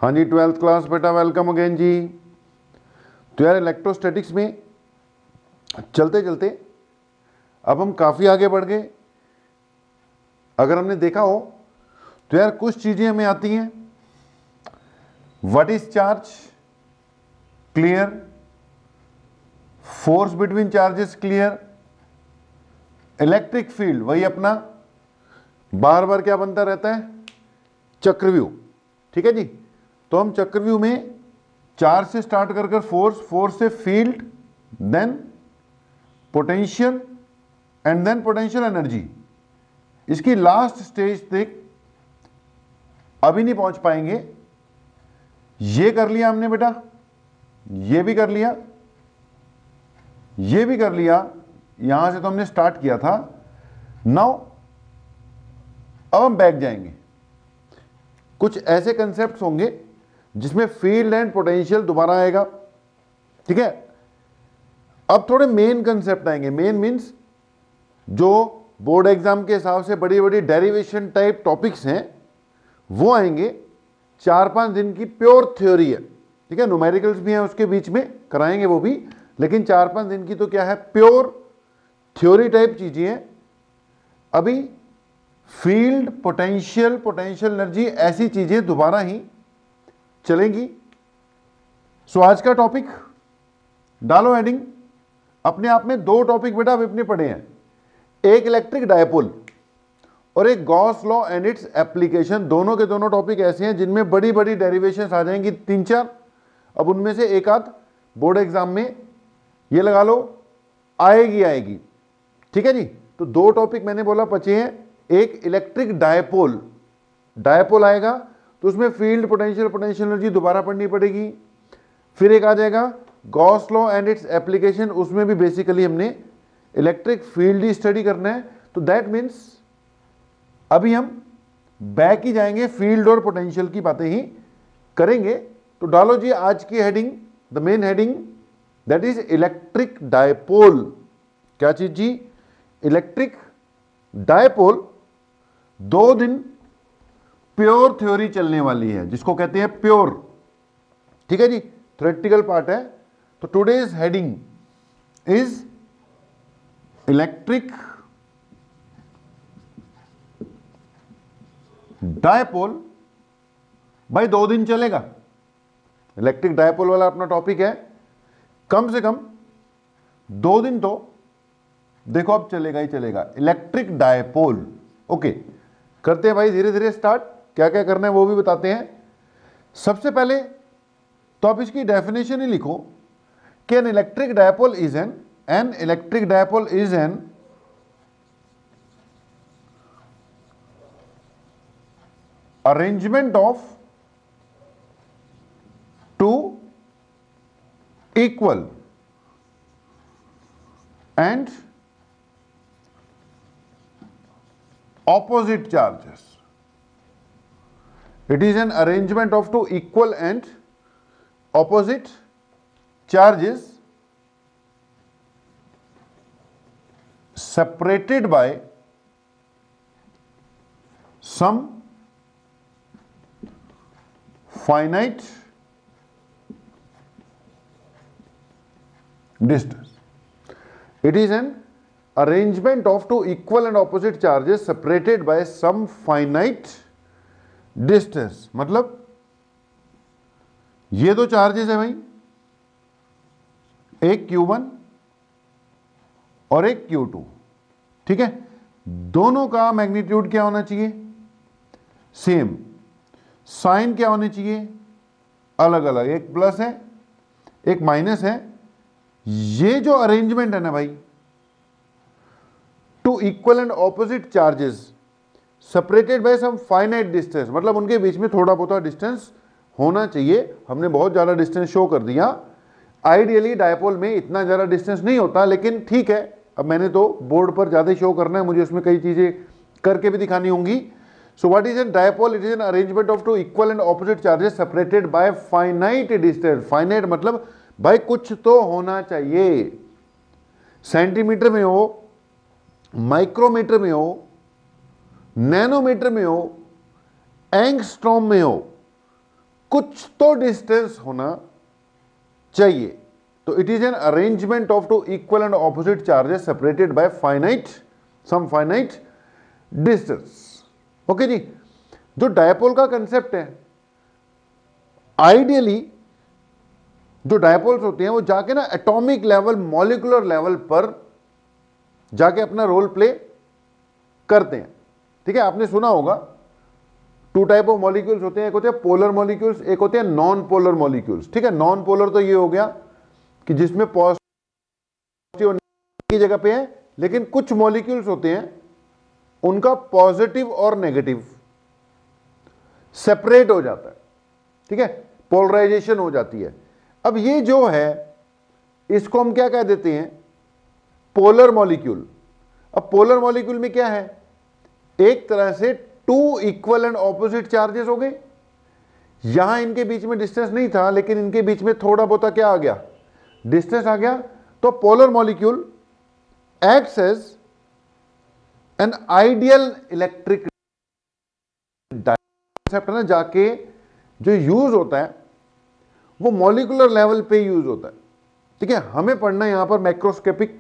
हाँ जी, 12th class बेटा, welcome again जी। तो यार इलेक्ट्रोस्टैटिक्स में चलते चलते अब हम काफ़ी आगे बढ़ गए। अगर हमने देखा हो तो यार कुछ चीज़ें हमें आती हैं। What is charge, clear. Force between charges, clear. Electric field वही अपना बार बार क्या बनता रहता है, चक्रव्यूह। ठीक है जी। तो हम चक्रव्यूह में चार्ज से स्टार्ट कर कर फोर्स, फोर्स से field, then potential and then potential energy. इसकी लास्ट स्टेज तक अभी नहीं पहुंच पाएंगे। ये कर लिया हमने बेटा, ये भी कर लिया, ये भी कर लिया। यहां से तो हमने स्टार्ट किया था। नाउ अब हम बैक जाएंगे। कुछ ऐसे कंसेप्ट्स होंगे जिसमें फील्ड एंड पोटेंशियल दोबारा आएगा। ठीक है। अब थोड़े मेन कंसेप्ट आएंगे। मेन मींस जो बोर्ड एग्जाम के हिसाब से बड़ी बड़ी डेरिवेशन टाइप टॉपिक्स हैं वो आएंगे। 4-5 दिन की प्योर थ्योरी है। ठीक है। न्यूमेरिकल्स भी हैं उसके बीच में, कराएंगे वो भी, लेकिन 4-5 दिन की तो क्या है, प्योर थ्योरी टाइप चीजें हैं। अभी फील्ड, पोटेंशियल, पोटेंशियल एनर्जी, ऐसी चीजें दोबारा ही चलेंगी। सो आज का टॉपिक डालो हेडिंग। अपने आप में दो टॉपिक बेटा अभी अपने पढ़े हैं, एक इलेक्ट्रिक डायपोल और एक Gauss law and its application. दोनों के दोनों टॉपिक ऐसे हैं जिनमें बड़ी बड़ी डेरिवेशंस आ जाएंगी, 3-4। अब उनमें से एक आध बोर्ड एग्जाम में ये लगा लो आएगी आएगी। ठीक है जी। तो दो टॉपिक मैंने बोला बचे हैं। एक इलेक्ट्रिक डायपोल, डायपोल आएगा तो उसमें फील्ड, पोटेंशियल, पोटेंशियल एनर्जी दोबारा पढ़नी पड़ेगी। फिर एक आ जाएगा Gauss law and its application, उसमें भी बेसिकली हमने इलेक्ट्रिक फील्ड ही स्टडी करना है। तो दैट मीन्स अभी हम बैक ही जाएंगे, फील्ड और पोटेंशियल की बातें ही करेंगे। तो डालो जी आज की heading, the main heading, that is electric dipole. क्या चीज जी, इलेक्ट्रिक डायपोल। 2 दिन प्योर थ्योरी चलने वाली है जिसको कहते हैं प्योर। ठीक है जी, थ्योरेटिकल पार्ट है। तो today's heading is electric dipole. भाई 2 दिन चलेगा। इलेक्ट्रिक डायपोल वाला अपना टॉपिक है। कम से कम 2 दिन तो देखो अब चलेगा ही चलेगा, इलेक्ट्रिक डायपोल। ओके, करते हैं भाई धीरे धीरे स्टार्ट। क्या क्या करना है वो भी बताते हैं। सबसे पहले तो आप इसकी डेफिनेशन ही लिखो कि N electric dipole is an electric dipole is an arrangement of two equal and opposite charges. It is an arrangement of two equal and opposite charges separated by some finite distance. It is an arrangement of two equal and opposite charges separated by some finite distance. मतलब ये दो charges है भाई, एक Q1 और एक Q2। ठीक है। दोनों का मैग्नीट्यूड क्या होना चाहिए, सेम। साइन क्या होने चाहिए, अलग अलग। एक प्लस है एक माइनस है। ये जो अरेंजमेंट है ना भाई, two equal and opposite charges separated by some finite distance, मतलब उनके बीच में थोड़ा बहुत डिस्टेंस होना चाहिए। हमने बहुत ज्यादा डिस्टेंस शो कर दिया। आइडियली डायपोल में इतना ज्यादा डिस्टेंस नहीं होता, लेकिन ठीक है, अब मैंने तो बोर्ड पर ज्यादा शो करना है, मुझे उसमें कई चीजें करके भी दिखानी होंगी। So what is a dipole? It is an arrangement of two equal and opposite charges separated by finite distance. Finite मतलब भाई कुछ तो होना चाहिए। सेंटीमीटर में हो, माइक्रोमीटर में हो, नैनोमीटर में हो, एंगस्ट्रॉम में हो, कुछ तो डिस्टेंस होना चाहिए। तो it is an arrangement of two equal and opposite charges separated by some finite distance. Okay जी, जो डायपोल का कंसेप्ट है, आइडियली जो डायपोल्स होते हैं वो जाके ना एटॉमिक लेवल, मॉलिक्यूलर लेवल पर जाके अपना रोल प्ले करते हैं। ठीक है, आपने सुना होगा टू टाइप ऑफ मॉलिक्यूल्स होते हैं, एक होते हैं पोलर मॉलिक्यूल्स, एक होते हैं नॉन पोलर मॉलिक्यूल्स। ठीक है, नॉन पोलर तो ये हो गया कि जिसमें पॉजिटिव की जगह पे है, लेकिन कुछ मॉलिक्यूल्स होते हैं उनका पॉजिटिव और नेगेटिव सेपरेट हो जाता है। ठीक है, पोलराइजेशन हो जाती है। अब ये जो है इसको हम क्या कह देते हैं, पोलर मॉलिक्यूल। अब पोलर मॉलिक्यूल में क्या है, एक तरह से two equal and opposite charges हो गए। यहां इनके बीच में डिस्टेंस नहीं था, लेकिन इनके बीच में थोड़ा बहुत क्या आ गया, डिस्टेंस आ गया। तो polar molecule acts as an ideal electric concept है ना, जाके जो यूज होता है वो मॉलिक्यूलर लेवल पे यूज होता है। ठीक है, हमें पढ़ना यहां पर मैक्रोस्कोपिक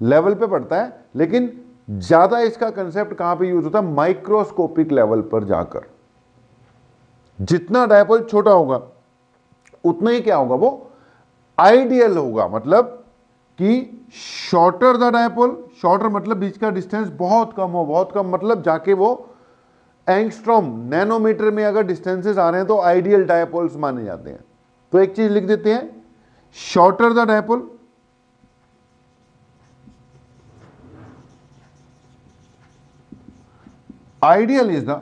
लेवल पे पड़ता है, लेकिन ज्यादा इसका कंसेप्ट कहां पे यूज होता है, माइक्रोस्कोपिक लेवल पर जाकर। जितना डायपोल छोटा होगा उतना ही क्या होगा, वो आइडियल होगा। मतलब कि शॉर्टर द डायपोल, शॉर्टर मतलब बीच का डिस्टेंस बहुत कम हो, बहुत कम मतलब जाके वो एंगस्ट्रॉम, नैनोमीटर में अगर डिस्टेंसेस आ रहे हैं तो आइडियल डायपोल्स माने जाते हैं। तो एक चीज लिख देते हैं, shorter the dipole ideal is the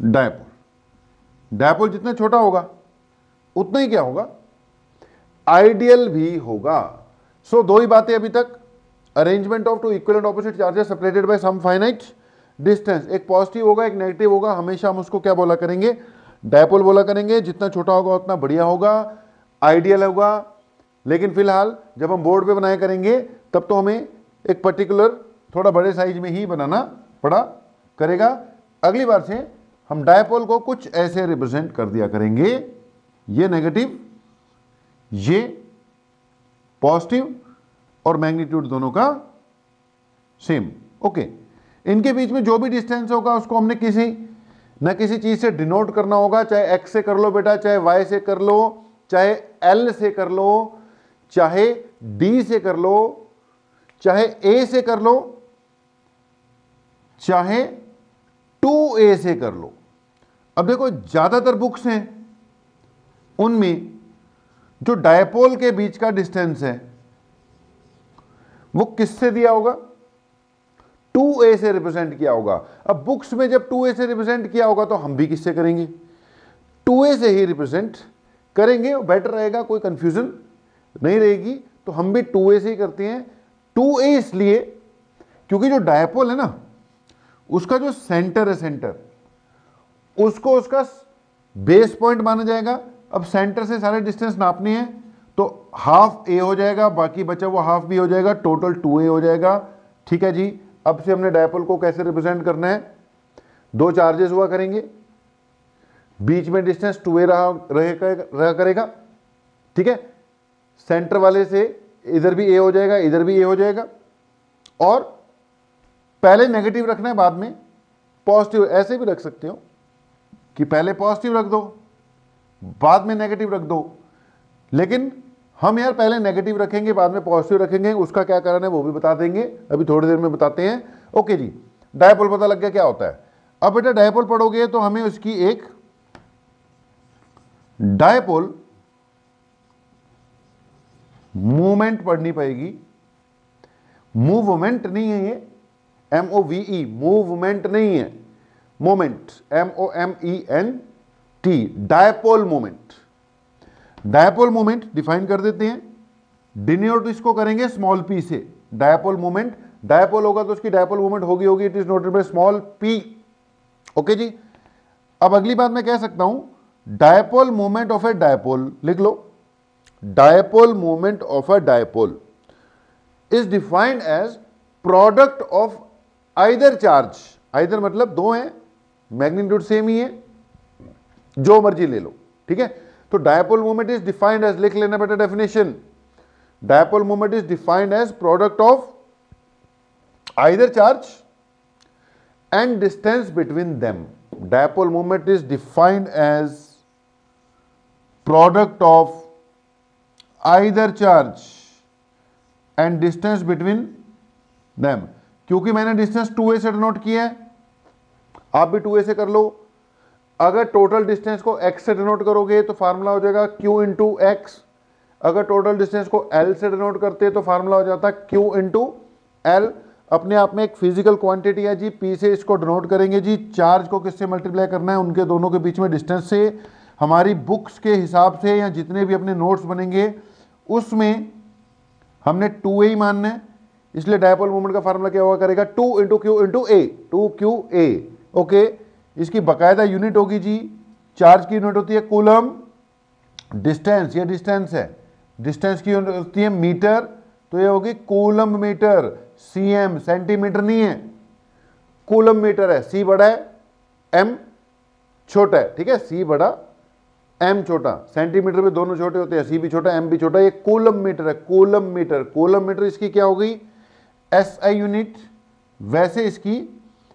dipole. Dipole जितना छोटा होगा उतना ही क्या होगा, आइडियल भी होगा। सो दो ही बातें अभी तक, arrangement of two equal and opposite charges separated by some finite distance. एक पॉजिटिव होगा, एक नेगेटिव होगा, हमेशा हम उसको क्या बोला करेंगे, डायपोल बोला करेंगे। जितना छोटा होगा उतना बढ़िया होगा, आइडियल होगा। लेकिन फिलहाल जब हम बोर्ड पे बनाया करेंगे तब तो हमें एक पर्टिकुलर थोड़ा बड़े साइज में ही बनाना पड़ा करेगा। अगली बार से हम डायपोल को कुछ ऐसे रिप्रेजेंट कर दिया करेंगे, ये नेगेटिव, ये पॉजिटिव, और मैग्नीट्यूड दोनों का सेम। ओके, इनके बीच में जो भी डिस्टेंस होगा उसको हमने किसी न किसी चीज से डिनोट करना होगा। चाहे x से कर लो बेटा, चाहे y से कर लो, चाहे l से कर लो, चाहे d से कर लो, चाहे a से कर लो, चाहे 2a से कर लो। अब देखो ज्यादातर बुक्स हैं उनमें जो डायपोल के बीच का डिस्टेंस है वो किससे दिया होगा, 2a से रिप्रेजेंट किया होगा। अब बुक्स में जब 2a से रिप्रेजेंट किया होगा तो हम भी किससे करेंगे, 2a से ही रिप्रेजेंट करेंगे, बेटर रहेगा, कोई कंफ्यूजन नहीं रहेगी। तो हम भी 2a से ही करते हैं। 2a इसलिए क्योंकि जो डायपोल है ना उसका जो सेंटर है, सेंटर उसको उसका बेस पॉइंट माना जाएगा। अब सेंटर से सारे डिस्टेंस नापने हैं तो हाफ a हो जाएगा, बाकी बचा हुआ हाफ b हो जाएगा, टोटल 2a हो जाएगा। ठीक है जी, अब से हमने डायपोल को कैसे रिप्रेजेंट करना है, दो चार्जेस हुआ करेंगे, बीच में डिस्टेंस 2a रहा करेगा। ठीक है, सेंटर वाले से इधर भी a हो जाएगा, इधर भी a हो जाएगा, और पहले नेगेटिव रखना है, बाद में पॉजिटिव। ऐसे भी रख सकते हो कि पहले पॉजिटिव रख दो, बाद में नेगेटिव रख दो, लेकिन हम यार पहले नेगेटिव रखेंगे, बाद में पॉजिटिव रखेंगे। उसका क्या कारण है वो भी बता देंगे, अभी थोड़ी देर में बताते हैं। ओके जी, डायपोल पता लग गया क्या होता है। अब बेटा डायपोल पढ़ोगे तो हमें उसकी एक डायपोल मूवमेंट पढ़नी पड़ेगी। मूवमेंट नहीं है ये, MOVE, मूवमेंट नहीं है, moment, MOMENT, dipole moment. Dipole moment define कर देते हैं, डिनोट इसको करेंगे स्मॉल p से। डायपोल मोमेंट, डायपोल होगा तो उसकी डायपोल मोमेंट होगी, it is noted by small p। Okay जी, अब अगली बात मैं कह सकता हूं, dipole moment of a dipole, लिख लो, dipole moment of a dipole is defined as product of either charge, either मतलब दो हैं, मैग्नीट्यूड सेम ही है, जो मर्जी ले लो, ठीक है। तो dipole moment is defined as, लिख लेना बेटा definition, dipole moment is defined as product of either charge and distance between them. Dipole moment is defined as product of either charge and distance between them. क्योंकि मैंने distance 2a से denote किया है, आप भी 2a से कर लो। अगर टोटल डिस्टेंस को x से डिनोट करोगे तो फार्मूला हो जाएगा q इंटू एक्स। अगर टोटल डिस्टेंस को l से डिनोट करते हैं तो फार्मूला हो जाता है q इंटू एल। अपने आप में एक फिजिकल क्वांटिटी है जी, p से इसको डिनोट करेंगे जी। चार्ज को किससे मल्टीप्लाई करना है, उनके दोनों के बीच में डिस्टेंस से। हमारी बुक्स के हिसाब से या जितने भी अपने नोट्स बनेंगे उसमें हमने 2a ही मानना है, इसलिए डायपोल मोमेंट का फार्मूला क्या हुआ करेगा 2 इंटू क्यू इंटू ए, 2qa। ओके, इसकी बकायदा यूनिट होगी जी, चार्ज की यूनिट होती है कूलम, डिस्टेंस, ये डिस्टेंस है, डिस्टेंस की यूनिट होती है मीटर, तो ये होगी कूलम मीटर। cm सेंटीमीटर नहीं है, कूलम मीटर है। c बड़ा है, m छोटा है, ठीक है, c बड़ा m छोटा, सेंटीमीटर में दोनों छोटे होते हैं, c भी छोटा m भी छोटा। ये कूलम मीटर है, कूलम मीटर। कूलम मीटर इसकी क्या हो गई SI यूनिट। वैसे इसकी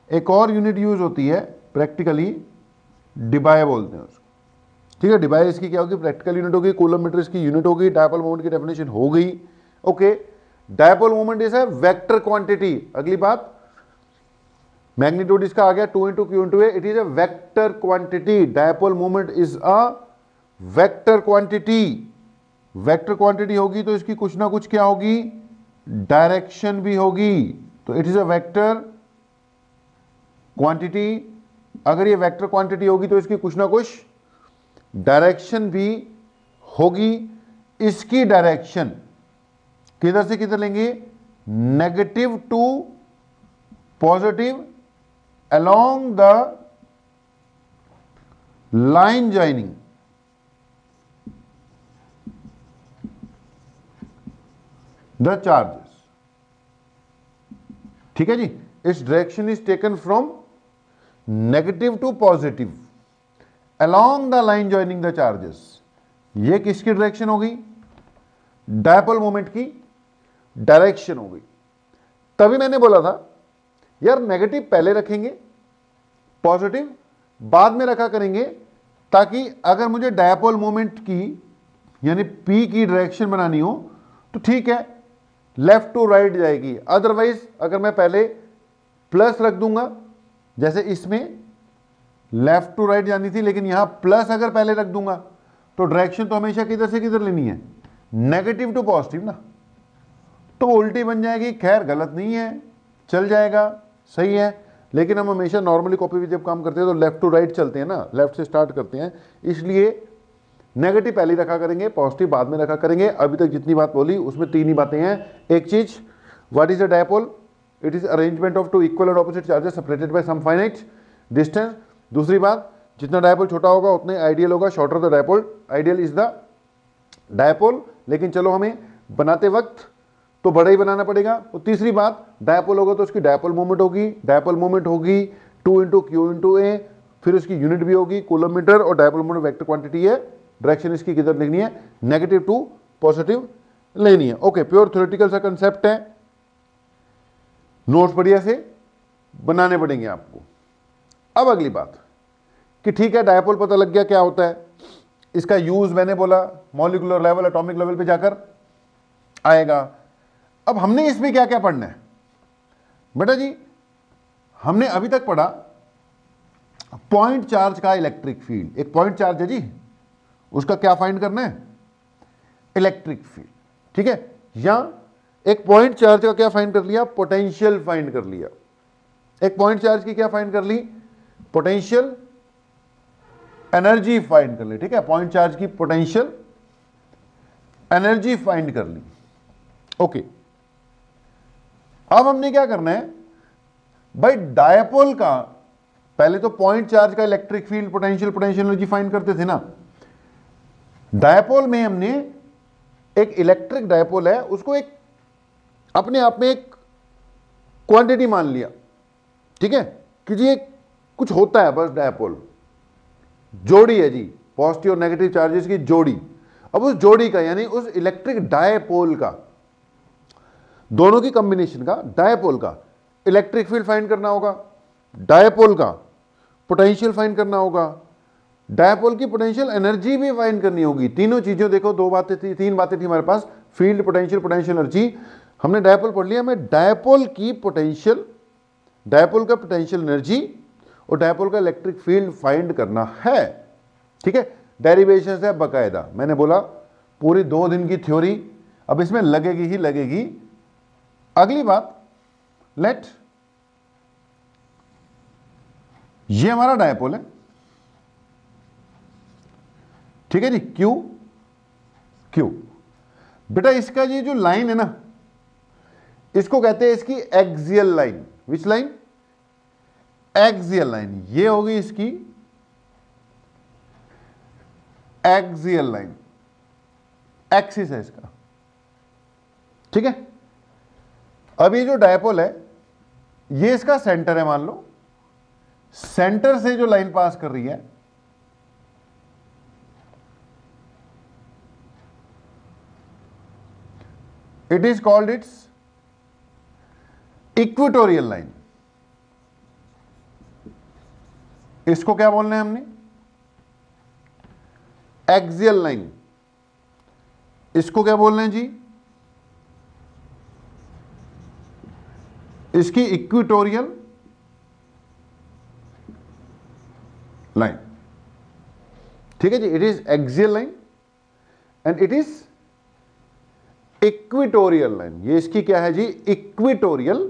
एक और यूनिट यूज होती है प्रैक्टिकली, डिबाई बोलते हैं उसको, ठीक है। डिबाई इसकी क्या होगी, प्रैक्टिकल यूनिट होगी, कूलम मीटर इसकी यूनिट होगी। डायपोल मोमेंट की डेफिनेशन हो गई। ओके, डायपोल मोमेंट इज है वेक्टर क्वांटिटी। अगली बात, मैग्नीट्यूड इसका आ गया 2 into q into A, it is a vector quantity. Dipole moment is a vector quantity. Vector quantity होगी तो इसकी कुछ ना कुछ क्या होगी, डायरेक्शन भी होगी। तो it is a vector quantity. अगर ये वेक्टर क्वांटिटी होगी तो इसकी कुछ ना कुछ डायरेक्शन भी होगी। इसकी डायरेक्शन किधर से किधर लेंगे, negative to positive along the line joining the charges, ठीक है जी। इस direction is taken from negative to positive along the line joining the charges। ये किसकी डायरेक्शन हो गई, डायपोल मोमेंट की डायरेक्शन हो गई। तभी मैंने बोला था यार नेगेटिव पहले रखेंगे, पॉजिटिव बाद में रखा करेंगे, ताकि अगर मुझे डायपोल मोमेंट की यानी P की डायरेक्शन बनानी हो तो ठीक है, लेफ्ट टू राइट जाएगी। अदरवाइज अगर मैं पहले प्लस रख दूंगा, जैसे इसमें लेफ्ट टू राइट जानी थी, लेकिन यहां प्लस अगर पहले रख दूंगा तो डायरेक्शन तो हमेशा किधर से किधर लेनी है, नेगेटिव टू पॉजिटिव ना, तो उल्टी बन जाएगी। खैर गलत नहीं है, चल जाएगा, सही है। लेकिन हम हमेशा नॉर्मली कॉपी में जब काम करते हैं तो लेफ्ट टू राइट चलते हैं ना, लेफ्ट से स्टार्ट करते हैं, इसलिए नेगेटिव पहले रखा करेंगे, पॉजिटिव बाद में रखा करेंगे। अभी तक जितनी बात बोली उसमें तीन ही बातें हैं। एक चीज, what is a dipole, it is arrangement of two equal और opposite charges separated by some finite distance. दूसरी बात, जितना डायपोल छोटा होगा उतने आइडियल होगा, shorter the dipole ideal is the dipole. लेकिन चलो हमें बनाते वक्त तो बड़ा ही बनाना पड़ेगा। तो तीसरी बात, डायपोल होगा तो उसकी डायपोल मोमेंट होगी, डायपोल मोमेंट होगी 2 इंटू क्यू इंटू ए, फिर उसकी यूनिट भी होगी कूलम मीटर, और डायपोल मोमेंट वेक्टर क्वांटिटी है। डायरेक्शन इसकी किधर लिखनी है, नेगेटिव टू पॉजिटिव लेनी है। ओके, प्योर थ्योरेटिकल सा कंसेप्ट है, नोट्स बढ़िया से बनाने पड़ेंगे आपको। अब अगली बात कि ठीक है डायपोल पता लग गया क्या होता है, इसका यूज मैंने बोला मॉलिक्यूलर लेवल एटॉमिक लेवल पे जाकर आएगा। अब हमने इसमें क्या क्या पढ़ना है बेटा जी, हमने अभी तक पढ़ा पॉइंट चार्ज का इलेक्ट्रिक फील्ड। एक पॉइंट चार्ज है जी, उसका क्या फाइंड करना है, इलेक्ट्रिक फील्ड, ठीक है। या एक पॉइंट चार्ज का क्या फाइंड कर लिया, पोटेंशियल फाइंड कर लिया। एक पॉइंट चार्ज की क्या फाइंड कर ली, पोटेंशियल एनर्जी फाइंड कर ली, ठीक है। पॉइंट चार्ज की पोटेंशियल एनर्जी फाइंड कर ली। ओके, अब हमने क्या करना है भाई, डायपोल का पहले तो पॉइंट चार्ज का electric field potential energy find करते थे ना। डायपोल में हमने एक इलेक्ट्रिक डायपोल है, उसको एक अपने आप में एक क्वांटिटी मान लिया, ठीक है, कि जी एक कुछ होता है बस डायपोल, जोड़ी है जी, पॉजिटिव और नेगेटिव चार्जेस की जोड़ी। अब उस जोड़ी का यानी उस इलेक्ट्रिक डायपोल का, दोनों की कॉम्बिनेशन का, डायपोल का इलेक्ट्रिक फील्ड फाइंड करना होगा, डायपोल का पोटेंशियल फाइंड करना होगा, डायपोल की पोटेंशियल एनर्जी भी फाइंड करनी होगी। तीनों चीजें देखो, दो बातें थी, तीन बातें थी हमारे पास, फील्ड, पोटेंशियल, पोटेंशियल एनर्जी। हमने डायपोल पढ़ लिया, हमें डायपोल की पोटेंशियल, डायपोल का पोटेंशियल एनर्जी और डायपोल का इलेक्ट्रिक फील्ड फाइंड करना है। ठीक है, डेरिवेशन है बकायदा, मैंने बोला पूरी 2 दिन की थ्योरी अब इसमें लगेगी ही लगेगी। अगली बात, लेट, ये हमारा डायपोल है, ठीक है जी, क्यू क्यू। बेटा इसका ये जो लाइन है ना, इसको कहते हैं इसकी axial line. Which line? Axial line. ये होगी इसकी एक्सियल लाइन, एक्सिस है इसका, ठीक है। अब ये जो डायपोल है, ये इसका सेंटर है, मान लो सेंटर से जो लाइन पास कर रही है, it is called its equatorial line. इसको क्या बोलना है हमने? Axial line. इसको क्या बोलना है जी? इसकी इक्वेटोरियल लाइन, ठीक है जी। It is axial line and it is equatorial line. ये इसकी क्या है जी? इक्वेटोरियल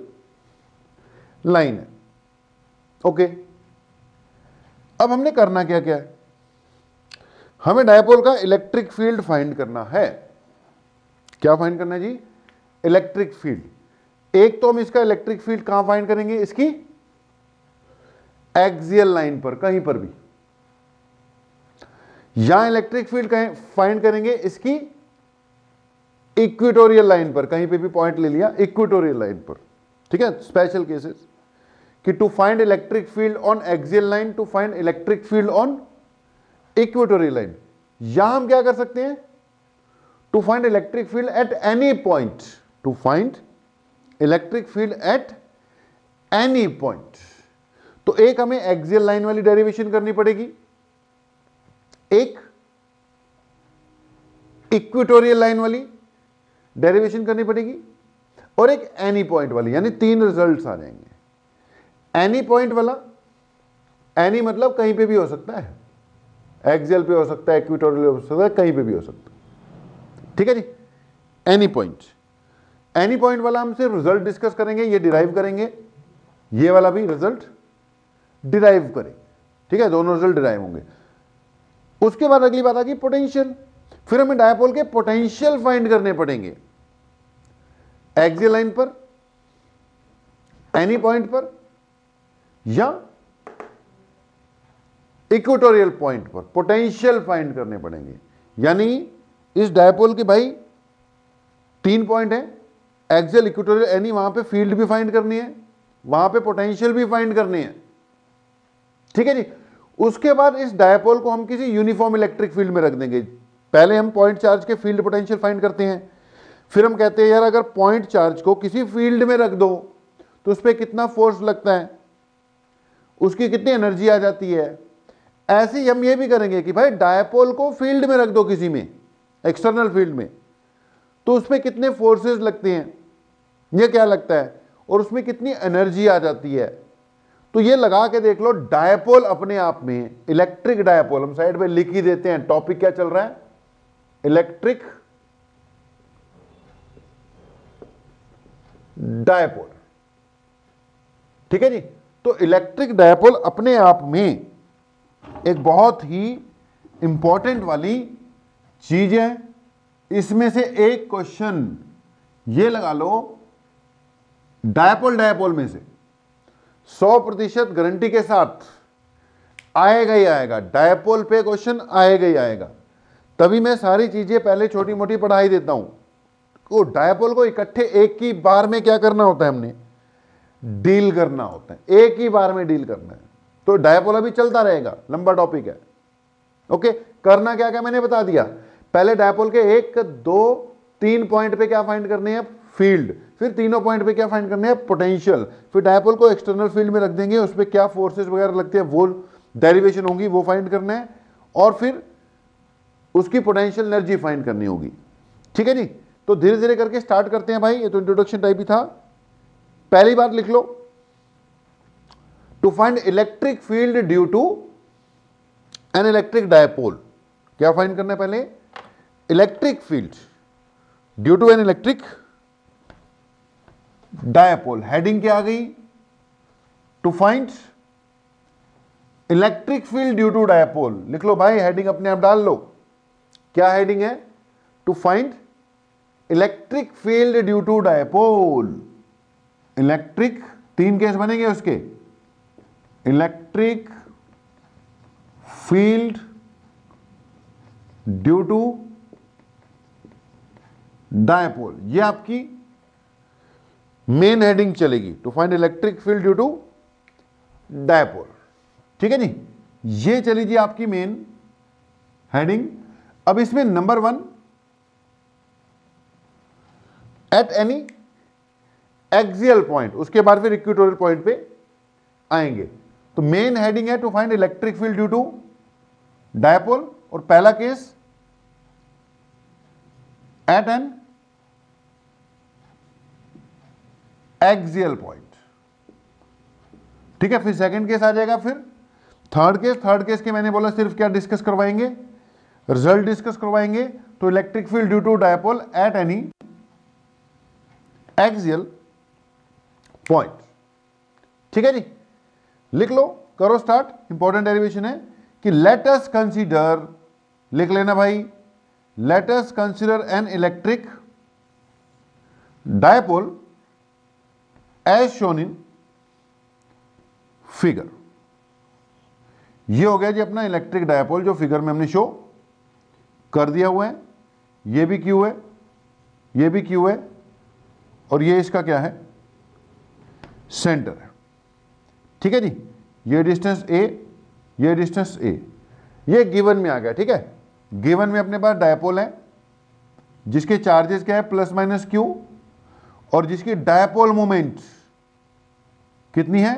लाइन है। ओके, अब हमने करना क्या क्या है? हमें डायपोल का इलेक्ट्रिक फील्ड फाइंड करना है। क्या फाइंड करना है जी? Electric field. एक तो हम इसका इलेक्ट्रिक फील्ड कहां फाइंड करेंगे? इसकी एक्सियल लाइन पर, कहीं पर भी। यहां इलेक्ट्रिक फील्ड कहीं फाइंड करेंगे इसकी इक्वेटोरियल लाइन पर, कहीं पे भी पॉइंट ले लिया, इक्वेटोरियल लाइन पर, ठीक है। स्पेशल केसेस कि to find electric field on axial line, to find electric field on equatorial line. यहां हम क्या कर सकते हैं? To find electric field at any point, to find electric field at any point. तो एक हमें एक्सियल लाइन वाली डेरिवेशन करनी पड़ेगी, एक इक्वेटोरियल लाइन वाली डेरिवेशन करनी पड़ेगी, और एक एनी पॉइंट वाली, यानी 3 रिजल्ट्स आ जाएंगे। एनी पॉइंट वाला, एनी मतलब कहीं पे भी हो सकता है, एक्सियल पे हो सकता है, इक्वेटोरियल हो सकता है, कहीं पे भी हो सकता है, ठीक है जी। एनी पॉइंट, एनी पॉइंट वाला हम सिर्फ रिजल्ट डिस्कस करेंगे, ये डिराइव करेंगे, ये वाला भी रिजल्ट डिराइव करें, ठीक है। दोनों रिजल्ट डिराइव होंगे। उसके बाद अगली बात आ गई पोटेंशियल। फिर हमें डायपोल के पोटेंशियल फाइंड करने पड़ेंगे, एक्सियल लाइन पर, एनी पॉइंट पर, या इक्वेटोरियल पॉइंट पर पोटेंशियल फाइंड करने पड़ेंगे। यानी इस डायपोल के भाई 3 पॉइंट है, एक्सियल, इक्वेटोरियल, एनी। वहां पे फील्ड भी फाइंड करनी है, वहां पे पोटेंशियल भी फाइंड करनी है, ठीक है जी। उसके बाद इस डायपोल को हम किसी यूनिफॉर्म इलेक्ट्रिक फील्ड में रख देंगे। पहले हम पॉइंट चार्ज के फील्ड पोटेंशियल फाइंड करते हैं, फिर हम कहते हैं यार अगर पॉइंट चार्ज को किसी फील्ड में रख दो तो उस पर कितना फोर्स लगता है, उसकी कितनी एनर्जी आ जाती है। ऐसे ही हम ये भी करेंगे कि भाई डायपोल को फील्ड में रख दो, किसी में एक्सटर्नल फील्ड में, तो उस पर कितने फोर्सेस लगते हैं, ये क्या लगता है, और उसमें कितनी एनर्जी आ जाती है। तो ये लगा के देख लो, डायपोल अपने आप में, इलेक्ट्रिक डायपोल, हम साइड पे लिख ही देते हैं, टॉपिक क्या चल रहा है, इलेक्ट्रिक डायपोल, ठीक है जी। तो इलेक्ट्रिक डायपोल अपने आप में एक बहुत ही इंपॉर्टेंट वाली चीज है। इसमें से एक क्वेश्चन ये लगा लो, डायपोल डायपोल में से 100% गारंटी के साथ आएगा ही आएगा, डायपोल पे क्वेश्चन आएगा ही आएगा। तभी मैं सारी चीजें पहले छोटी मोटी पढ़ा ही देता हूं। वो डायपोल को इकट्ठे एक ही बार में क्या करना होता है, हमने डील करना होता है, एक ही बार में डील करना है। तो डायपोल अभी चलता रहेगा, लंबा टॉपिक है। ओके, करना क्या क्या मैंने बता दिया। पहले डायपोल के 1 2 3 पॉइंट पे क्या फाइंड करने हैं, फील्ड, फिर तीनों पॉइंट पे क्या फाइंड करने हैं, पोटेंशियल, फिर डायपोल को एक्सटर्नल फील्ड में रख देंगे, उस पर क्या फोर्सेस वगैरह लगते हैं वो डेरिवेशन होगी, वो फाइंड करना है, और फिर उसकी पोटेंशियल एनर्जी फाइंड करनी होगी। ठीक है जी, तो धीरे धीरे करके स्टार्ट करते हैं भाई, ये तो इंट्रोडक्शन टाइप ही था। पहली बात लिख लो, to find electric field due to an electric dipole. क्या फाइंड करना है पहले, electric field due to an electric dipole. Heading क्या आ गई, to find electric field due to dipole. लिख लो भाई, हेडिंग अपने आप डाल लो। क्या हेडिंग है, to find electric field due to dipole. Electric, 3 case बनेंगे उसके, electric field due to dipole, ये आपकी मेन हेडिंग चलेगी, to find electric field due to dipole. ठीक है जी, ये चली जी आपकी मेन हेडिंग। अब इसमें number 1, at any axial point, उसके बाद फिर इक्वेटोरियल पॉइंट पे आएंगे। तो मेन हेडिंग है to find electric field due to dipole, और पहला case at an axial point. ठीक है, फिर सेकंड केस आ जाएगा, फिर थर्ड केस के मैंने बोला सिर्फ क्या डिस्कस करवाएंगे, रिजल्ट डिस्कस करवाएंगे। तो electric field due to dipole at any axial point. ठीक है जी, लिख लो, करो स्टार्ट। इंपॉर्टेंट डेरिवेशन है कि लेट अस कंसीडर, लिख लेना भाई, let us consider an electric dipole as shown in figure. ये हो गया जी अपना इलेक्ट्रिक डायपोल, जो फिगर में हमने शो कर दिया हुआ है। ये भी क्यू है, ये भी क्यू है, और ये इसका क्या है, सेंटर है। ठीक है जी, ये डिस्टेंस ए, ये डिस्टेंस ए, ये गिवन में आ गया। ठीक है, गिवन में अपने पास डायपोल है जिसके चार्जेस क्या है, प्लस माइनस क्यू, और जिसकी डायपोल मोमेंट कितनी है,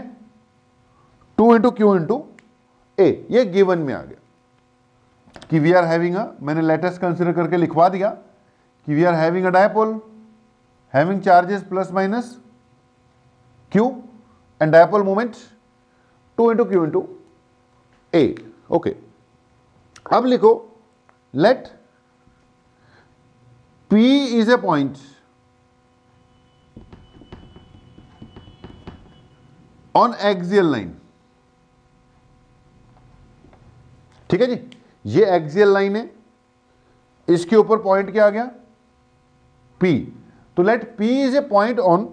2 इंटू क्यू इंटू ए। ये गिवन में आ गया कि वी आर हैविंग अ, मैंने लेटेस्ट कंसिडर करके लिखवा दिया कि we are having a dipole having charges plus minus q and dipole moment 2 into q into a. Okay, अब लिखो, let P is a point on axial line. ठीक है जी, ये एक्सियल लाइन है, इसके ऊपर पॉइंट क्या आ गया, P। तो let P is a point on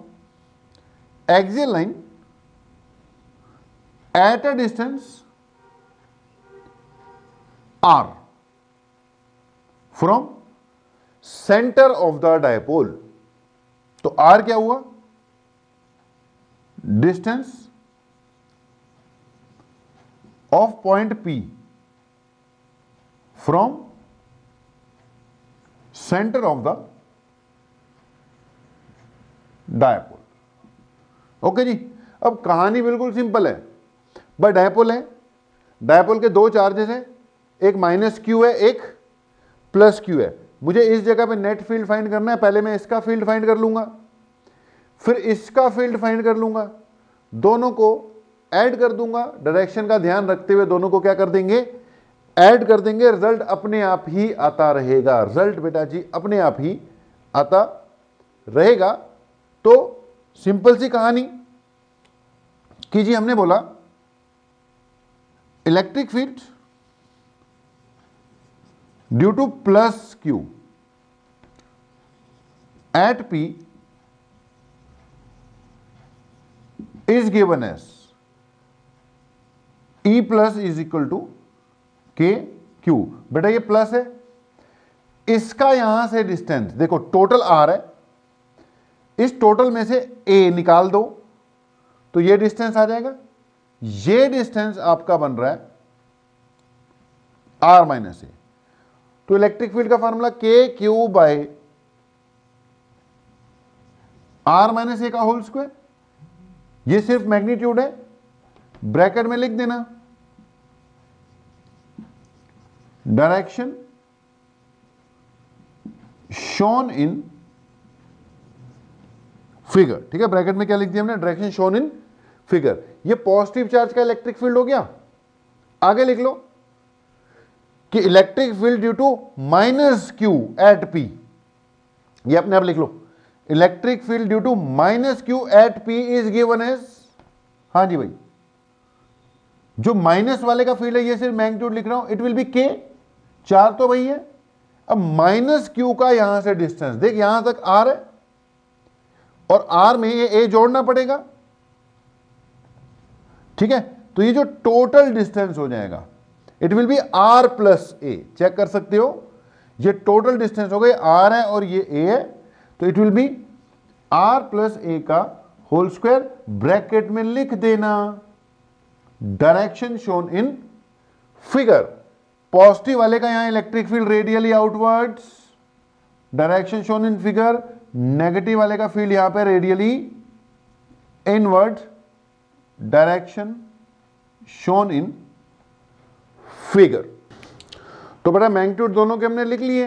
axial line at a distance R from centre of the dipole. तो R क्या हुआ, distance of point P from centre of the dipole. Okay जी, अब कहानी बिल्कुल सिंपल है। बट डायपोल है, dipole के 2 चार्जेस हैं, एक माइनस क्यू है, एक प्लस क्यू है। मुझे इस जगह पे नेट फील्ड फाइंड करना है, पहले मैं इसका फील्ड फाइंड कर लूंगा, फिर इसका फील्ड फाइंड कर लूंगा, दोनों को ऐड कर दूंगा, डायरेक्शन का ध्यान रखते हुए दोनों को क्या कर देंगे, ऐड कर देंगे। रिजल्ट अपने आप ही आता रहेगा, रिजल्ट बेटा जी अपने आप ही आता रहेगा। तो सिंपल सी कहानी कि जी हमने बोला electric field due to plus q at P is given as E plus is equal to K Q। बेटा ये प्लस है, इसका यहां से डिस्टेंस देखो, टोटल R है, इस टोटल में से A निकाल दो तो ये डिस्टेंस आ जाएगा, ये डिस्टेंस आपका बन रहा है आर माइनस ए। तो इलेक्ट्रिक फील्ड का फॉर्मूला के q bye are minus a का होल स्क्वायर, ये सिर्फ मैग्नीट्यूड है, ब्रैकेट में लिख देना डायरेक्शन शोन इन फिगर। ठीक है, ब्रैकेट में क्या लिख दिया हमने, डायरेक्शन शोन इन फिगर। ये पॉजिटिव चार्ज का इलेक्ट्रिक फील्ड हो गया। आगे लिख लो कि electric field due to minus q at P, ये अपने आप लिख लो, electric field due to minus q at P is given as, हाँ जी भाई, जो माइनस वाले का फील्ड है ये सिर्फ मैग्नीट्यूड लिख रहा हूं, इट विल बी के, चार तो वही है। अब माइनस क्यू का यहां से डिस्टेंस देख, यहां तक आर है और आर में ये ए जोड़ना पड़ेगा। ठीक है, तो ये जो टोटल डिस्टेंस हो जाएगा it will be are plus a, check कर सकते हो, ये टोटल डिस्टेंस हो गए, आर है और ये ए है, तो it will be are plus a का होल स्क्वायर, ब्रैकेट में लिख देना direction shown in figure. Positive वाले का यहां electric field radially outwards, direction shown in figure, negative वाले का फील्ड यहां पे radially inward, direction shown in figure. तो बेटा मैग्नीट्यूड दोनों के हमने लिख लिए,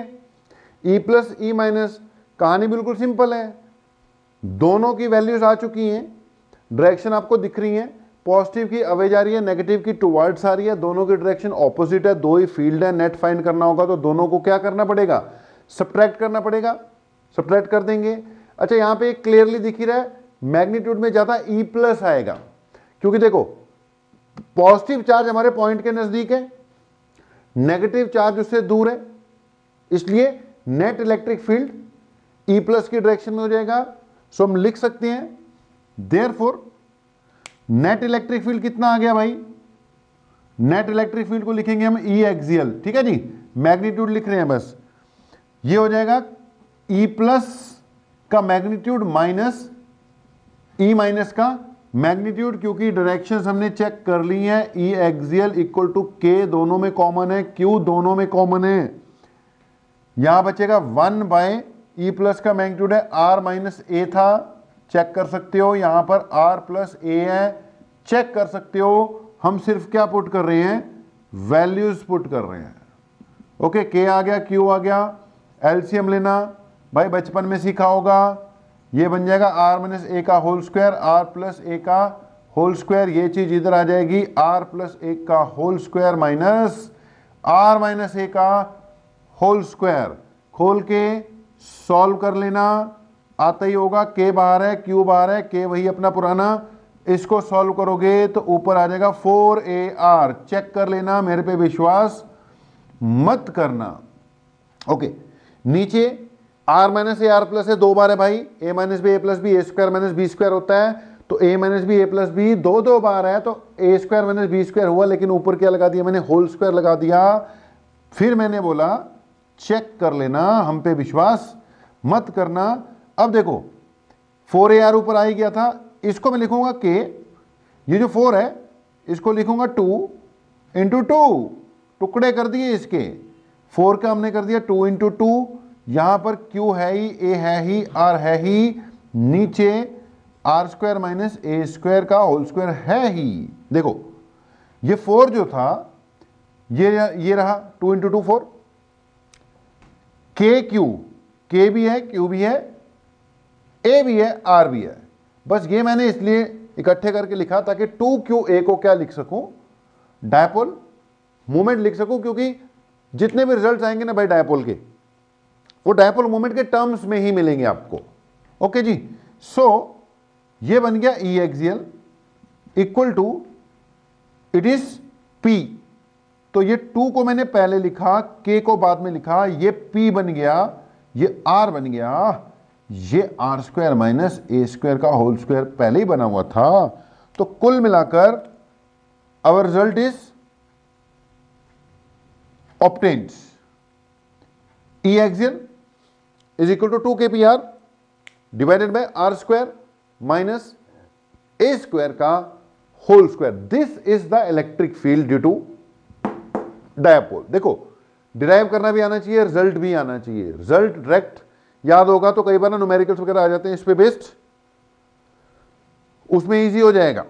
ई प्लस ई माइनस, कहानी बिल्कुल सिंपल है, दोनों की वैल्यूज आ चुकी हैं, डायरेक्शन आपको दिख रही है, पॉजिटिव की अवे जा रही है, नेगेटिव की टुवर्ड्स आ रही है, दोनों की डायरेक्शन ऑपोजिट है, दो ही फील्ड है, नेट फाइंड करना होगा तो दोनों को क्या करना पड़ेगा, सब्ट्रैक्ट करना पड़ेगा, सब्ट्रैक्ट कर देंगे। अच्छा यहां पे क्लियरली दिख ही रहा है मैग्नीट्यूड में ज्यादा ई प्लस आएगा, क्योंकि देखो पॉजिटिव चार्ज हमारे पॉइंट के नजदीक है, नेगेटिव चार्ज उससे दूर है, इसलिए net electric field E plus की डायरेक्शन में हो जाएगा। सो हम लिख सकते हैं देयरफॉर नेट इलेक्ट्रिक फील्ड कितना आ गया भाई, नेट इलेक्ट्रिक फील्ड को लिखेंगे हम ई एक्सियल। ठीक है जी, मैग्नीट्यूड लिख रहे हैं बस, ये हो जाएगा ई प्लस का मैग्नीट्यूड माइनस ई माइनस का मैग्नीट्यूड, क्योंकि डायरेक्शंस हमने चेक कर ली हैं, ई एक्सियल इक्वल टू के दोनों में कॉमन है, क्यू दोनों में कॉमन है, यहां बचेगा 1 बाय ई प्लस का मैग्नीट्यूड है आर माइनस ए था, चेक कर सकते हो, यहां पर आर प्लस ए है, चेक कर सकते हो, हम सिर्फ क्या पुट कर रहे हैं, वैल्यूज पुट कर रहे हैं। ओके, के आ गया, क्यू आ गया, एलसीएम लेना भाई बचपन में सीखा होगा, ये बन जाएगा आर माइनस ए का whole square, are plus a का होल स्क्वायर, ये चीज इधर आ जाएगी आर प्लस ए का whole square minus R minus a का होल स्क्वायर। खोल के सॉल्व कर लेना, आता ही होगा, के बाहर है क्यू बाहर है, के वही अपना पुराना, इसको सॉल्व करोगे तो ऊपर आ जाएगा 4AR, चेक कर लेना, मेरे पे विश्वास मत करना। ओके, नीचे r minus a r plus है, दो बार है भाई, a minus b a plus b, a square minus b square होता है, तो a minus b a plus b दो बार है, तो a square minus b square हुआ, लेकिन ऊपर क्या लगा दिया मैंने, होल स्क्वायर लगा दिया। फिर मैंने बोला चेक कर लेना, हम पे विश्वास मत करना। अब देखो 4AR ऊपर आ ही गया था, इसको मैं लिखूंगा के, ये जो 4 है इसको लिखूंगा 2 इंटू 2, टुकड़े कर दिए इसके, 4 का हमने कर दिया 2 इंटू 2, यहां पर Q है ही, A है ही, R है ही, नीचे r square minus a square का होल स्क्वायर है ही। देखो ये 4 जो था ये रहा 2 इंटू 2 4, के क्यू, के भी है क्यू भी है, ए भी है आर भी है, बस ये मैंने इसलिए इकट्ठे करके लिखा ताकि 2QA को क्या लिख सकूं, डायपोल मोमेंट लिख सकूं, क्योंकि जितने भी रिजल्ट्स आएंगे ना भाई डायपोल के, वो डायपोल मोमेंट के टर्म्स में ही मिलेंगे आपको। ओके जी, सो ये बन गया E axial equal to it is P, तो ये 2 को मैंने पहले लिखा, के को बाद में लिखा, ये P बन गया, ये R बन गया, ये R square minus a square का होल स्क्वायर पहले ही बना हुआ था। तो कुल मिलाकर our result is obtained, E axial is equal to 2kPr divided by R square minus a square का whole square. This is the electric field due to dipole. देखो डिराइव करना भी आना चाहिए, रिजल्ट भी आना चाहिए। रिजल्ट डायरेक्ट याद होगा तो कई बार ना न्यूमेरिकल्स वगैरह आ जाते हैं इस पे बेस्ड, उसमें इजी हो जाएगा।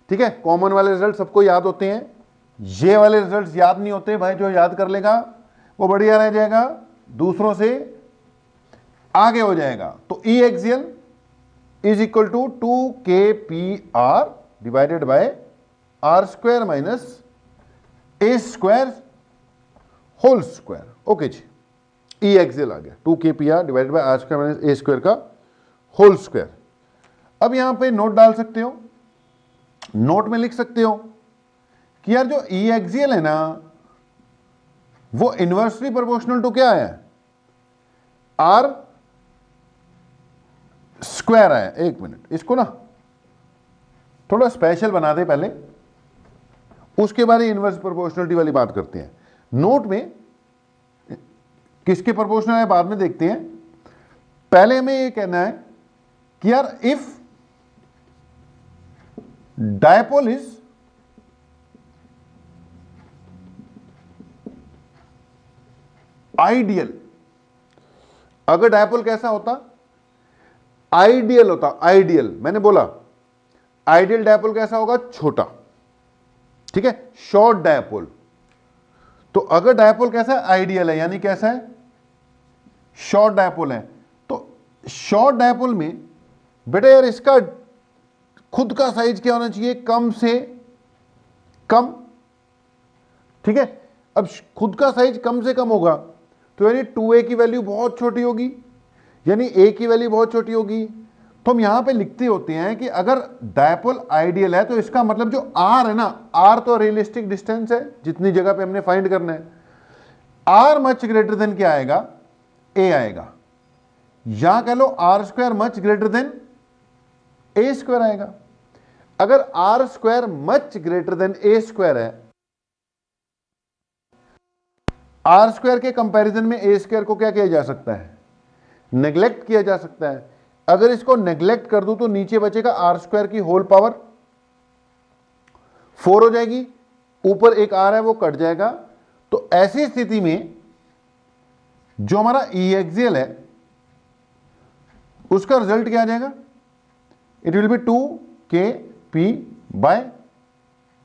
ठीक है, कॉमन वाले रिजल्ट सबको याद होते हैं, ये वाले रिजल्ट्स याद नहीं होते भाई। जो याद कर लेगा वो बढ़िया रह जाएगा, दूसरों से आगे हो जाएगा। तो E axial is equal to 2kpr divided by R square minus a square whole square. Okay जी, ई एक्सियल आ गया 2kpr divided by R square minus a square का होल स्क्वायर। अब यहां पे नोट डाल सकते हो, नोट में लिख सकते हो कि यार जो ई एक्सियल है ना वो इनवर्सली प्रोपोर्शनल टू क्या है, आर स्क्वायर है। एक मिनट, इसको ना थोड़ा स्पेशल बना दे पहले, उसके बाद इनवर्स प्रोपोर्शनलिटी वाली बात करते हैं। नोट में किसके प्रोपोर्शनल है बाद में देखते हैं, पहले हमें ये कहना है कि यार इफ डायपोल इज आइडियल। अगर डायपोल कैसा होता, आइडियल होता, आइडियल मैंने बोला आइडियल डायपोल कैसा होगा, छोटा। ठीक है, शॉर्ट डायपोल। तो अगर डायपोल कैसा है, आइडियल है, यानी कैसा है, शॉर्ट डायपोल है। तो शॉर्ट डायपोल में बेटा यार इसका खुद का साइज क्या होना चाहिए, कम से कम। ठीक है, अब खुद का साइज कम से कम होगा तो यानी 2a की वैल्यू बहुत छोटी होगी, यानी a की वैल्यू बहुत छोटी होगी। तो हम यहां पे लिखते होते हैं कि अगर डायपोल आइडियल है तो इसका मतलब जो r है ना, r तो रियलिस्टिक डिस्टेंस है जितनी जगह पे हमने फाइंड करना है, r मच ग्रेटर देन क्या आएगा, a आएगा। यहां कह लो r square much greater then a square आएगा। अगर r square much greater then a square है, आर स्क्वायर के कंपैरिजन में ए स्क्वायर को क्या किया जा सकता है, नेग्लेक्ट किया जा सकता है। अगर इसको नेग्लेक्ट कर दूं तो नीचे बचेगा आर स्क्वायर की होल पावर 4 हो जाएगी, ऊपर एक आर है वो कट जाएगा। तो ऐसी स्थिति में जो हमारा ई एक्सियल है उसका रिजल्ट क्या आ जाएगा, it will be 2kp by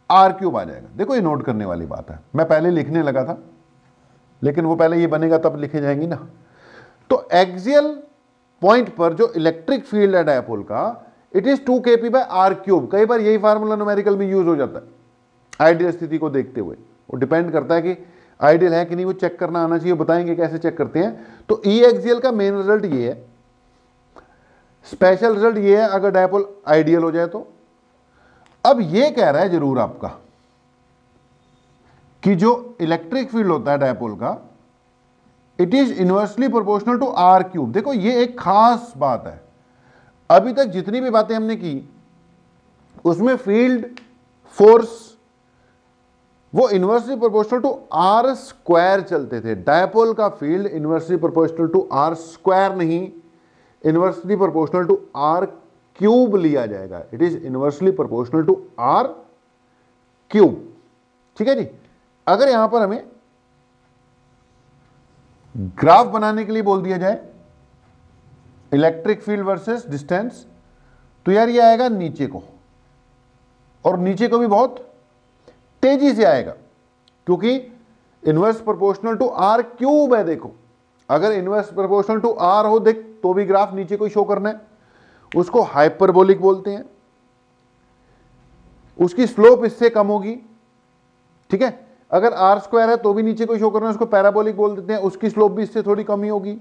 are cube आ जाएगा। देखो ये नोट करने वाली बात है, मैं पहले लिखने लगा था लेकिन वो पहले ये बनेगा तब लिखे जाएंगी ना। तो एक्सियल पॉइंट पर जो इलेक्ट्रिक फील्ड है डायपोल का, it is 2kp by are cube. कई बार यही फार्मूला न्यूमेरिकल में यूज हो जाता है आइडियल स्थिति को देखते हुए। वो डिपेंड करता है कि आइडियल है कि नहीं, वो चेक करना आना चाहिए, बताएंगे कैसे चेक करते हैं। तो ई एक्सियल का मेन रिजल्ट ये है, स्पेशल रिजल्ट ये है अगर डायपोल आइडियल हो जाए तो। अब ये कह रहा है जरूर आपका कि जो इलेक्ट्रिक फील्ड होता है डायपोल का, it is inversely proportional to are cube. देखो ये एक खास बात है, अभी तक जितनी भी बातें हमने की उसमें फील्ड फोर्स वो inversely proportional to are square चलते थे। डायपोल का field inversely proportional to are square नहीं, inversely proportional to are cube लिया जाएगा। It is inversely proportional to are cube. ठीक है जी। अगर यहां पर हमें ग्राफ बनाने के लिए बोल दिया जाए इलेक्ट्रिक फील्ड वर्सेस डिस्टेंस, तो यार ये आएगा नीचे को, और नीचे को भी बहुत तेजी से आएगा क्योंकि inverse proportional to are cube है। देखो अगर इनवर्स प्रोपोर्शनल टू आर हो देख तो भी ग्राफ नीचे को शो करना है, उसको हाइपरबोलिक बोलते हैं। उसकी स्लोप इससे कम होगी। ठीक है, अगर आर स्क्वायर है तो भी नीचे को शो करना है, उसको पैराबोलिक बोल देते हैं। उसकी स्लोप भी इससे थोड़ी कम ही होगी,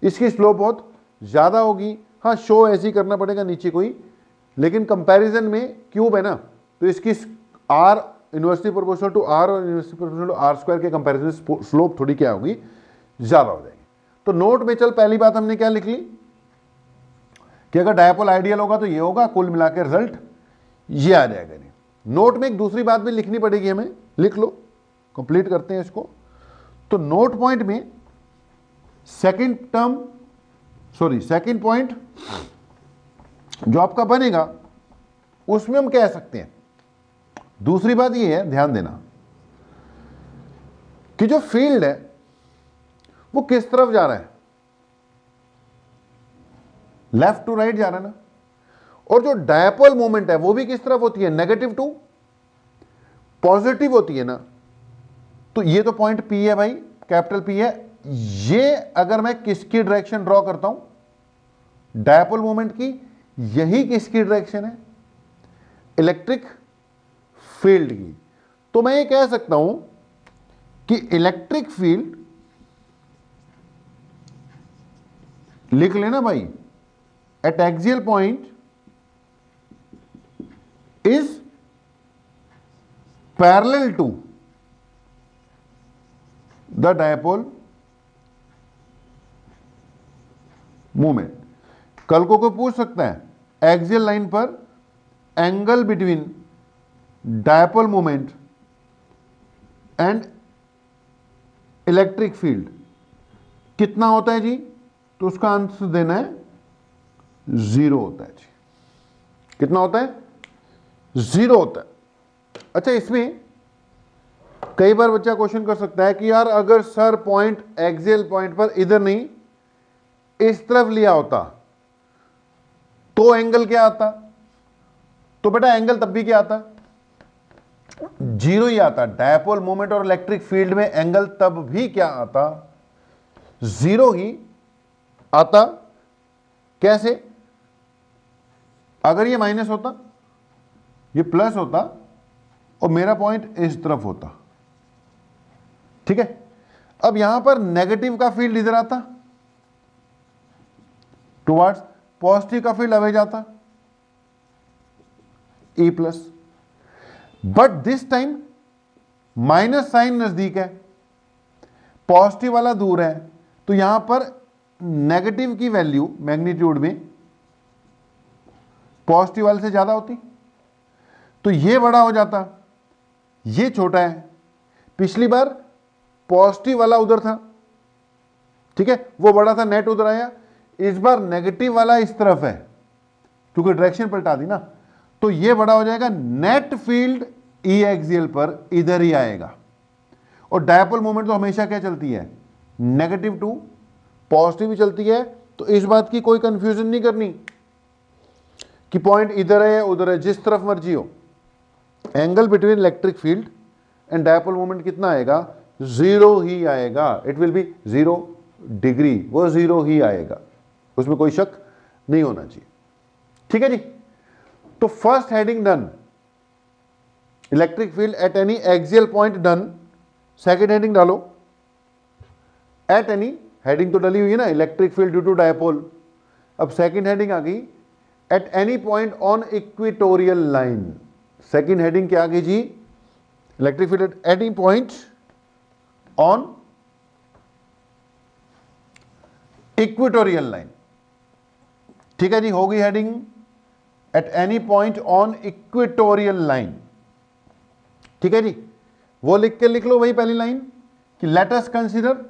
इसकी स्लोप बहुत ज्यादा होगी। हाँ, शो ऐसे ही करना पड़ेगा नीचे को ही, लेकिन कंपैरिजन में क्यूब है ना, तो इसकी R inversely proportional to R और inversely proportional to are square के कंपैरिजन स्लोप थोड़ी क्या होगी, ज्यादा हो जाएगी। तो नोट में चल पहली बात हमने क्या लिख ली कि अगर डायपोल आइडियल होगा तो ये होगा, कुल मिलाकर रिजल्ट ये आ जाएगा। नहीं, नोट में एक दूसरी बात भी लिखनी पड़ेगी हमें, लिख लो, कंप्लीट करते हैं इसको। तो नोट पॉइंट में सेकंड पॉइंट जो आपका बनेगा उसमें हम कह सकते हैं दूसरी बात ये है, ध्यान देना कि जो फील्ड है वो किस तरफ जा रहा है, लेफ्ट टू राइट जा रहा है ना, और जो डायपोल मोमेंट है वो भी किस तरफ होती है, नेगेटिव टू पॉजिटिव होती है ना। तो ये तो पॉइंट P है भाई, कैपिटल P है। ये अगर मैं किसकी डायरेक्शन ड्रॉ करता हूं, डायपोल मोमेंट की, यही किसकी डायरेक्शन है, इलेक्ट्रिक फील्ड की। तो मैं ये कह सकता हूं कि इलेक्ट्रिक फील्ड, लिख लेना भाई, at axial point is parallel to the dipole movement. कल को कोई पूछ सकता है एक्सियल लाइन पर angle between dipole moment and electric field कितना होता है जी, तो उसका आंसर देना है 0 होता है जी। कितना होता है, 0 होता है। अच्छा, इसमें कई बार बच्चा क्वेश्चन कर सकता है कि यार अगर सर पॉइंट एक्सियल पॉइंट पर इधर नहीं इस तरफ लिया होता तो एंगल क्या आता, तो बेटा एंगल तब भी क्या आता, 0 ही आता। डायपोल मोमेंट और इलेक्ट्रिक फील्ड में एंगल तब भी क्या आता, 0 ही आता। कैसे, अगर ये माइनस होता, ये प्लस होता और मेरा पॉइंट इस तरफ होता, ठीक है। अब यहां पर नेगेटिव का फील्ड इधर आता, टुवर्ड्स पॉजिटिव का फील्ड अवे जाता, E plus. But this time minus sign नजदीक है, पॉजिटिव वाला दूर है, तो यहां पर नेगेटिव की वैल्यू मैग्नीट्यूड में पॉजिटिव वाले से ज्यादा होती, तो ये बड़ा हो जाता, ये छोटा है। पिछली बार पॉजिटिव वाला उधर था, ठीक है, वो बड़ा था, नेट उधर आया। इस बार नेगेटिव वाला इस तरफ है, क्योंकि डायरेक्शन पलटा दी ना, तो ये बड़ा हो जाएगा। नेट फील्ड ई एक्सियल पर इधर ही आएगा। और डायपोल मोमेंट तो हमेशा क्या चलती है, नेगेटिव टू पॉजिटिव ही चलती है। तो इस बात की कोई कंफ्यूजन नहीं करनी कि पॉइंट इधर है या उधर है, जिस तरफ मर्जी हो। Angle between electric field and dipole moment कितना आएगा, 0 ही आएगा। इट विल बी 0 डिग्री, वो 0 ही आएगा, उसमें कोई शक नहीं होना चाहिए, ठीक है जी। तो first heading done, electric field at any axial point done. Second heading डालो, एट एनी, हेडिंग तो डली हुई है ना, electric field due to dipole. अब सेकेंड हेडिंग आ गई, at any point on equatorial line. Second heading क्या आ गई जी, electric field at any point on equatorial line, ठीक है जी, होगी heading at any point on equatorial line, ठीक है जी। वो लिख के लिख लो वही पहली लाइन कि let us consider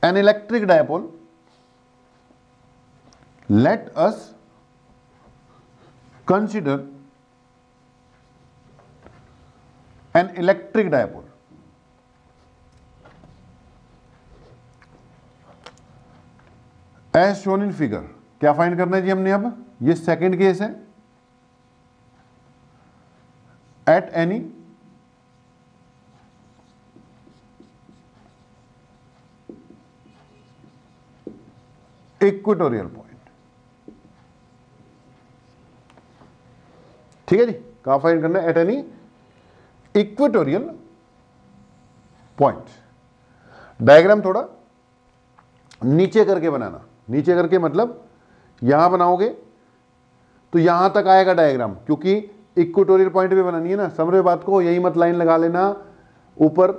an electric dipole, let us consider an electric dipole. As shown in figure, क्या फाइंड करना है जी हमने, अब ये सेकंड केस है, एट एनी इक्वेटोरियल पॉइंट, ठीक है जी। कहां फाइंड करना है, at any equatorial point. Diagram थोड़ा नीचे करके बनाना, नीचे करके मतलब यहां बनाओगे तो यहां तक आएगा डायग्राम, क्योंकि इक्वेटोरियल पॉइंट पे बनानी है ना। समझ रहे बात को, यही मत लाइन लगा लेना, ऊपर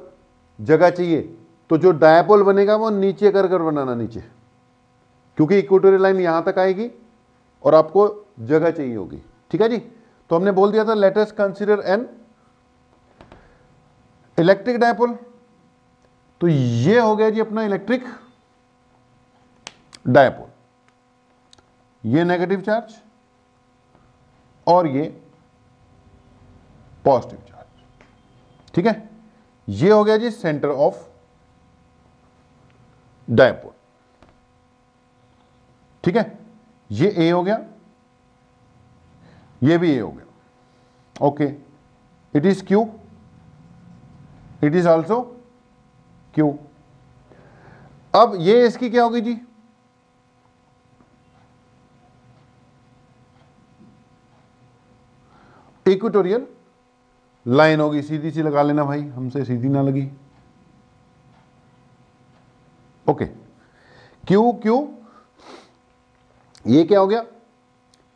जगह चाहिए, तो जो डायपोल बनेगा वो नीचे कर कर बनाना, नीचे, क्योंकि इक्वेटोरियल लाइन यहां तक आएगी और आपको जगह चाहिए होगी, ठीक है जी। तो हमने बोल दिया था late us consider an electric dipole, तो ये हो गया जी अपना इलेक्ट्रिक डायपोल। ये नेगेटिव चार्ज और ये पॉजिटिव चार्ज। ठीक है, ये हो गया जी सेंटर ऑफ डायपोल। ठीक है, ये ए हो गया, ये भी ए हो गया। Okay, it is Q, it is also Q. अब ये इसकी क्या होगी जी, इक्वेटोरियल लाइन होगी, सीधी सी लगा लेना भाई, हमसे सीधी ना लगी। ओके, क्यू क्यू, ये क्या हो गया,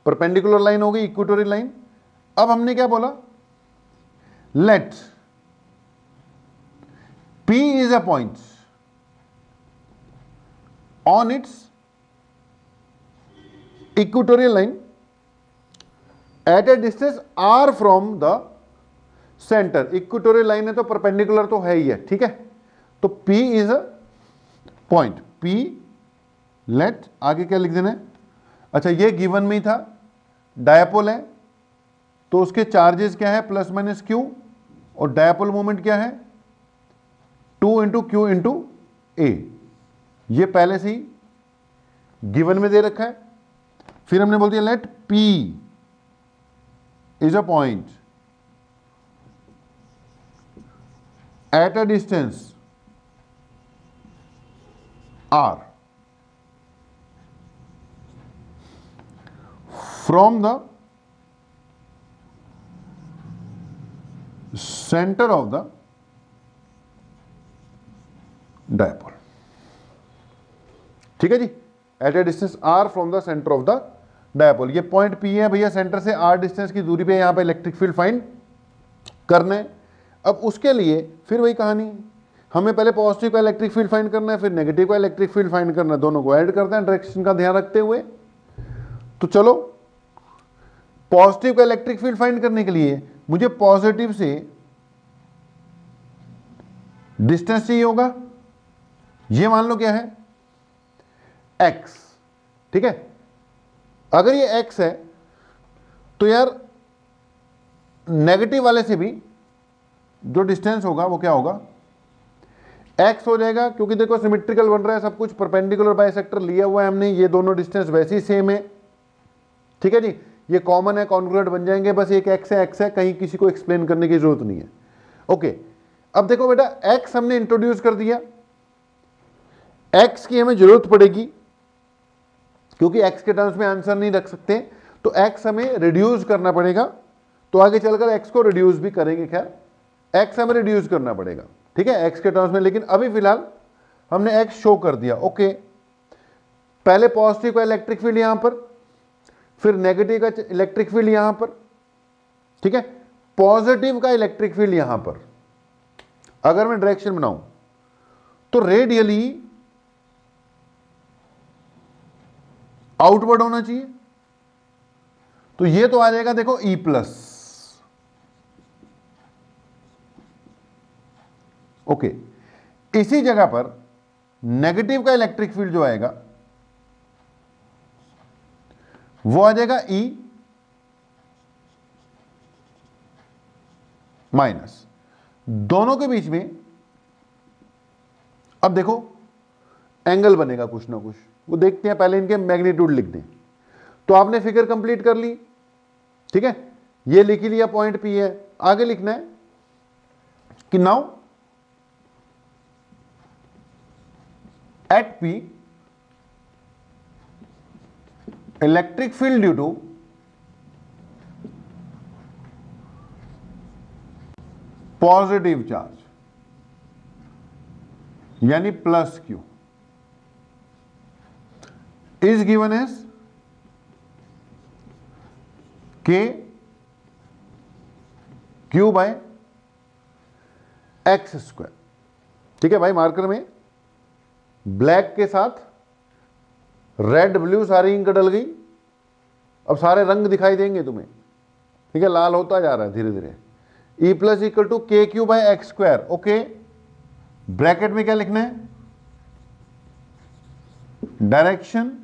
परपेंडिकुलर लाइन हो गई, इक्वेटोरियल लाइन। अब हमने क्या बोला, late P is a point on its equatorial line at a distance r from the center। Equatorial line है तो परपेंडिकुलर तो है ही है, ठीक है। तो P is a point, P let, आगे क्या लिख देना है, अच्छा ये गिवन में ही था, डायपोल है तो उसके चार्जेस क्या है, प्लस माइनस क्यू, और डायपोल मोमेंट क्या है, 2 इंटू क्यू इंटू ए। ये पहले से ही गिवन में दे रखा है। फिर हमने बोल दिया let P is a point at a distance R from the centre of the dipole. ठीक है जी, at a distance R from the centre of the dipole. ये पॉइंट पी है भैया, सेंटर से आर डिस्टेंस की दूरी पे यहां पे इलेक्ट्रिक फील्ड फाइंड करना है। अब उसके लिए फिर वही कहानी, हमें पहले पॉजिटिव का इलेक्ट्रिक फील्ड फाइंड करना है, फिर नेगेटिव का इलेक्ट्रिक फील्ड फाइंड करना है, दोनों को ऐड करते हैं डायरेक्शन का ध्यान रखते हुए। तो चलो, पॉजिटिव का इलेक्ट्रिक फील्ड फाइंड करने के लिए मुझे पॉजिटिव से डिस्टेंस चाहिए होगा, ये मान लो क्या है, x। ठीक है, अगर ये x है तो यार नेगेटिव वाले से भी जो डिस्टेंस होगा वो क्या होगा, x हो जाएगा, क्योंकि देखो सिमेट्रिकल बन रहा है सब कुछ, परपेंडिकुलर बाइसेक्टर लिया हुआ है हमने, ये दोनों डिस्टेंस वैसे ही सेम है। ठीक है जी, ये कॉमन है, कॉन्ग्रुएंट बन जाएंगे, बस एक x है, कहीं किसी को एक्सप्लेन करने की जरूरत नहीं है। ओके, अब देखो बेटा x हमने इंट्रोड्यूस कर दिया, x की हमें जरूरत पड़ेगी क्योंकि x के टर्म्स में आंसर नहीं रख सकते, तो x हमें रिड्यूस करना पड़ेगा। तो आगे चलकर x को रिड्यूस भी करेंगे, खैर x हमें रिड्यूस करना पड़ेगा, ठीक है, x के टर्म्स में। लेकिन अभी फिलहाल हमने x शो कर दिया। ओके, पहले पॉजिटिव का इलेक्ट्रिक फील्ड यहां पर, फिर नेगेटिव का इलेक्ट्रिक फील्ड यहां पर। ठीक है, पॉजिटिव का इलेक्ट्रिक फील्ड यहां पर अगर मैं डायरेक्शन बनाऊं तो रेडियली आउटवर्ड होना चाहिए, तो ये तो आ जाएगा देखो E प्लस। ओके, इसी जगह पर नेगेटिव का इलेक्ट्रिक फील्ड जो आएगा वो आ जाएगा E माइनस। दोनों के बीच में अब देखो एंगल बनेगा कुछ ना कुछ, वो देखते हैं, पहले इनके मैग्नीट्यूड लिख दें। तो आपने फिगर कंप्लीट कर ली, ठीक है, ये लिख ही लिया, पॉइंट पी है। आगे लिखना है कि now at P electric field due to positive charge यानी plus q is given as k q by x square. ठीक है भाई, मार्कर में ब्लैक के साथ रेड ब्लू सारी इंक डल गई, अब सारे रंग दिखाई देंगे तुम्हें। ठीक है, लाल होता जा रहा है धीरे धीरे। E प्लस इक्वल टू के Q by x square. Okay, bracket में क्या लिखना है, डायरेक्शन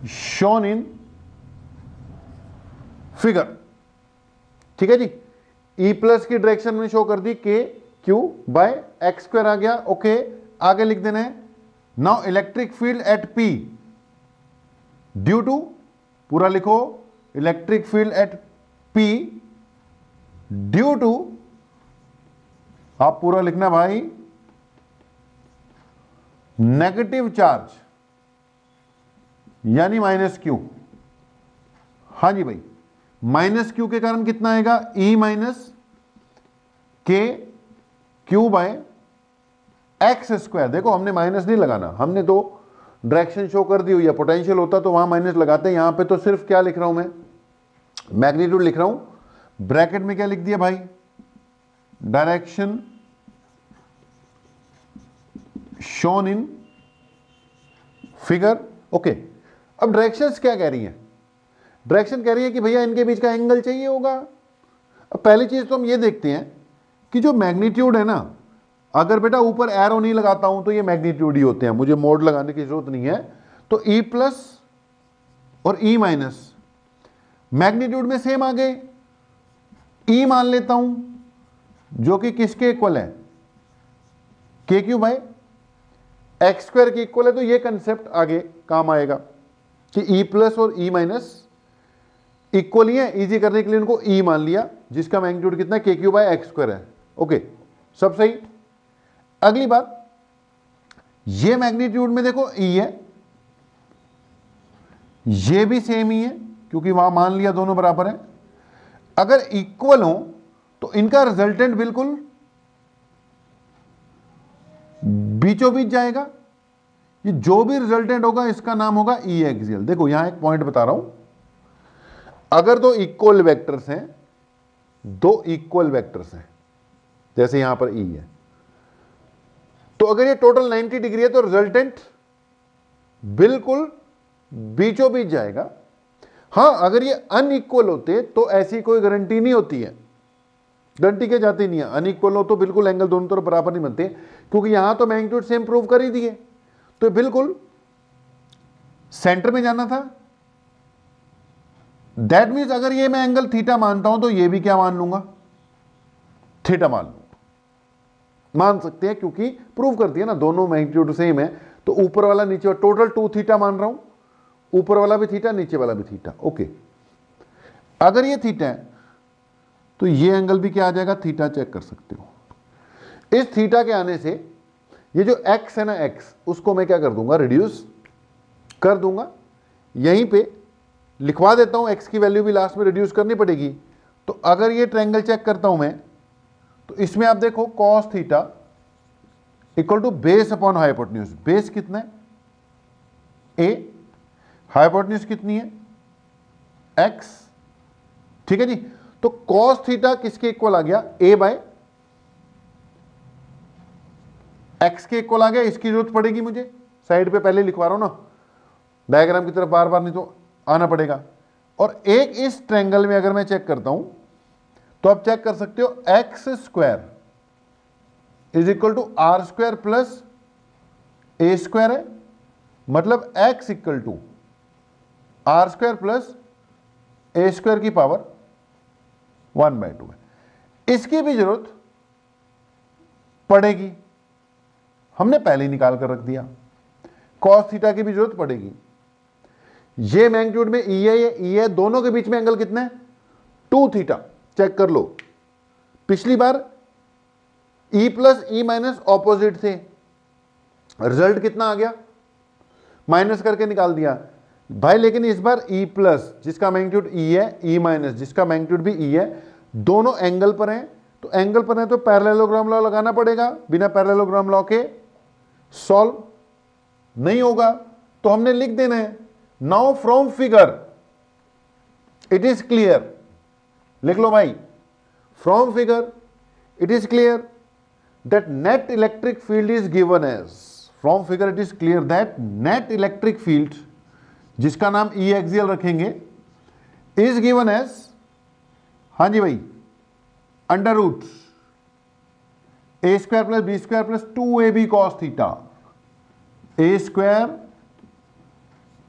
shown in फिगर, ठीक है जी। ई प्लस की डायरेक्शन में शो कर दी k q by x square आ गया, ओके। आगे लिख देना है now electric field at P due to, पूरा लिखो, electric field at P due to, आप पूरा लिखना भाई, नेगेटिव चार्ज यानी माइनस क्यू। हाँ जी भाई, माइनस क्यू के कारण कितना आएगा, E minus k q by x square. देखो हमने माइनस नहीं लगाना, हमने तो डायरेक्शन शो कर दी हुई है, पोटेंशियल होता तो वहां माइनस लगाते हैं, यहां पे तो सिर्फ क्या लिख रहा हूं मैं, मैग्नीट्यूड लिख रहा हूं। ब्रैकेट में क्या लिख दिया भाई, direction shown in figure, okay. अब डायरेक्शंस क्या कह रही हैं, डायरेक्शन कह रही है कि भैया इनके बीच का एंगल चाहिए होगा। अब पहली चीज तो हम ये देखते हैं कि जो मैग्नीट्यूड है ना, अगर बेटा ऊपर एरो नहीं लगाता हूं तो ये मैग्नीट्यूड ही होते हैं, मुझे मोड लगाने की जरूरत नहीं है। तो ई प्लस और ई माइनस मैग्नीट्यूड में सेम आ गए, ई मान लेता हूं जो कि किसके इक्वल है, के क्यू बाय एक्स स्क्वायर के इक्वल है। तो ये कंसेप्ट आगे काम आएगा कि ई प्लस और ई माइनस इक्वल ही है, इजी करने के लिए उनको ई मान लिया, जिसका मैग्नीट्यूड कितना है, के क्यू बाय एक्स स्क्वायर है, ओके, सब सही। अगली बात, ये मैग्नीट्यूड में देखो ई है, ये भी सेम ही है क्योंकि वहां मान लिया दोनों बराबर है। अगर इक्वल हो तो इनका रिजल्टेंट बिल्कुल बीचों बीच जाएगा, ये जो भी रिजल्टेंट होगा इसका नाम होगा ई एक्सियल। देखो यहां एक पॉइंट बता रहा हूं, अगर दो इक्वल वेक्टर्स हैं, दो इक्वल वेक्टर्स हैं, जैसे यहां पर ई है, तो अगर ये टोटल 90 डिग्री है तो रिजल्टेंट बिल्कुल बीचों बीच जाएगा। हां अगर ये अनइक्वल होते तो ऐसी कोई गारंटी नहीं होती है, गारंटी के जाती नहीं है। अनइक्वल हो तो बिल्कुल एंगल दोनों तरफ बराबर नहीं बनते, क्योंकि यहां तो मैग्नीट्यूड सेम प्रूव कर ही दिए, तो बिल्कुल सेंटर में जाना था। दैट मीन्स अगर ये मैं एंगल थीटा मानता हूं तो ये भी क्या मान लूंगा, थीटा मान लूंगा, मान सकते हैं क्योंकि प्रूव कर दिया ना, दोनों मैग्नीट्यूड सेम है। तो ऊपर वाला नीचे वाला टोटल 2 थीटा मान रहा हूं, ऊपर वाला भी थीटा नीचे वाला भी थीटा, ओके। अगर ये थीटा है तो ये एंगल भी क्या आ जाएगा, थीटा, चेक कर सकते हो। इस थीटा के आने से ये जो एक्स है ना, एक्स, उसको मैं क्या कर दूंगा, रिड्यूस कर दूंगा, यहीं पे लिखवा देता हूं, एक्स की वैल्यू भी लास्ट में रिड्यूस करनी पड़ेगी। तो अगर ये ट्रायंगल चेक करता हूं मैं, तो इसमें आप देखो cos theta equal to base upon hypotenuse. Base कितना है, ए, हाइपोटेन्यूज कितनी है, एक्स, ठीक है जी। तो कॉस थीटा किसके इक्वल आ गया, ए बाय एक्स के इक्वल आ गया। इसकी जरूरत पड़ेगी मुझे, साइड पे पहले लिखवा रहा हूं ना, डायग्राम की तरफ बार बार नहीं तो आना पड़ेगा। और एक इस ट्रायंगल में अगर मैं चेक करता हूं तो आप चेक कर सकते हो, x square is equal to are square plus a square है, मतलब x equal to are square plus a square की पावर 1/2 है। इसकी भी जरूरत पड़ेगी, हमने पहले ही निकाल कर रख दिया। कॉस थीटा की भी जरूरत पड़ेगी। ये मैग्नीट्यूड में ई है, ये ई है, दोनों के बीच में एंगल कितना है, 2 थीटा, चेक कर लो। पिछली बार E plus E minus opposite थे, रिजल्ट कितना आ गया, माइनस करके निकाल दिया भाई। लेकिन इस बार ई प्लस जिसका मैग्नीट्यूड ई है, ई माइनस जिसका मैग्नीट्यूड भी ई है, दोनों एंगल पर हैं। तो एंगल पर है तो पैरेललोग्राम लॉ लगाना पड़ेगा, बिना पैरेललोग्राम लॉ के सॉल्व नहीं होगा। तो हमने लिख देना है, now from figure it is clear, लिख लो भाई, from figure it is clear that net electric field is given as, from figure it is clear that net electric field, जिसका नाम ई एक्सियल रखेंगे, इज गिवन एज, हाँ जी भाई, under root a square plus b square plus 2ab cos theta, a square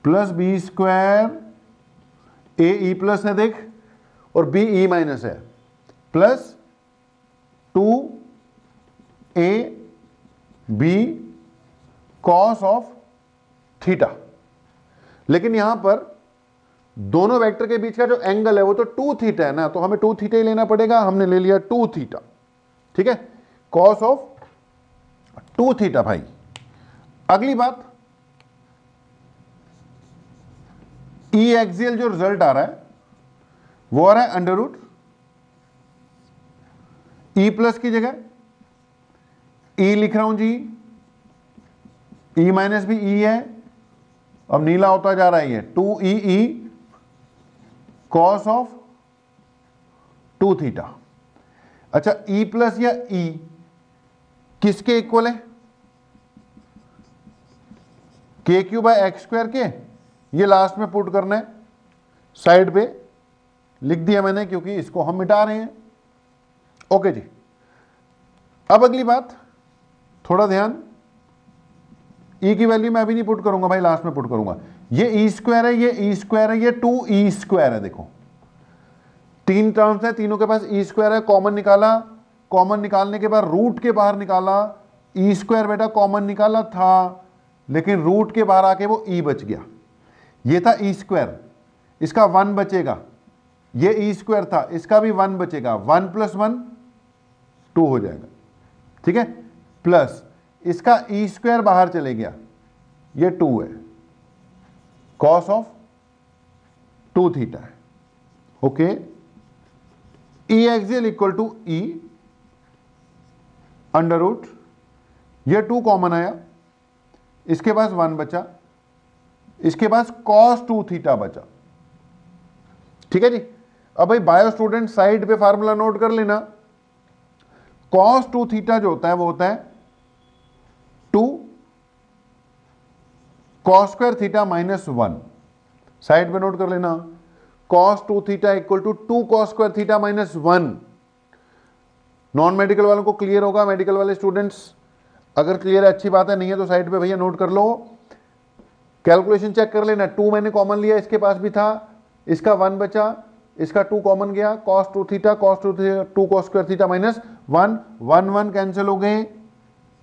plus b square, a E plus है देख, और b E minus है, plus 2a b cos of theta. लेकिन यहां पर दोनों वेक्टर के बीच का जो एंगल है वो तो 2 थीटा है ना, तो हमें 2 थीटा ही लेना पड़ेगा। हमने ले लिया 2 थीटा, ठीक है, कॉस ऑफ 2 थीटा। भाई अगली बात, ई एक्सियल जो रिजल्ट आ रहा है वो आ रहा है अंडर रूट ई प्लस की जगह ई लिख रहा हूं जी, ई माइनस भी ई है, अब नीला होता जा रहा है ये 2e कॉस ऑफ 2 थीटा। अच्छा, ई प्लस या ई किसके इक्वल है? के क्यू बाय एक्स स्क्वायर के। ये लास्ट में पुट करना है, साइड पे लिख दिया मैंने क्योंकि इसको हम मिटा रहे हैं। ओके जी, अब अगली बात, थोड़ा ध्यान, ई की वैल्यू मैं अभी नहीं पुट करूंगा भाई, लास्ट में पुट करूंगा। ये ई स्क्वायर है, ये ई स्क्वायर है, ये 2e स्क्वायर है। देखो 3 टर्म्स है, तीनों के पास ई स्क्वायर है, कॉमन निकाला, कॉमन निकालने के बाद रूट के बाहर निकाला, ई स्क्वायर बेटा कॉमन निकाला था, लेकिन रूट के बाहर आके वो ई बच गया। ये था ई स्क्वायर, इसका 1 बचेगा, ये ई स्क्वायर था, इसका भी 1 बचेगा, 1 + 1 2 हो जाएगा, ठीक है, प्लस इसका ई स्क्वायर बाहर चले गया, ये 2 है, कॉस ऑफ 2 थीटा है। Okay, E axial equal to E under root, ये 2 कॉमन आया, इसके पास 1 बचा, इसके पास कॉस 2 थीटा बचा, ठीक है जी। अब भाई बायो स्टूडेंट साइड पे फार्मूला नोट कर लेना, कॉस 2 थीटा जो होता है वो होता है 2 cos square theta minus 1, side पे नोट कर लेना, cos 2 theta equal to 2 cos square theta minus 1। Non medical वालों को क्लियर होगा, मेडिकल वाले स्टूडेंट्स अगर क्लियर है अच्छी बात है, नहीं है तो साइड पे भैया नोट कर लो, कैलकुलेशन चेक कर लेना। 2 मैंने कॉमन लिया, इसके पास भी था, इसका 1 बचा, इसका 2 कॉमन गया, cos 2 theta cos 2 theta 2 cos square theta minus 1, 1 1 cancel हो गए,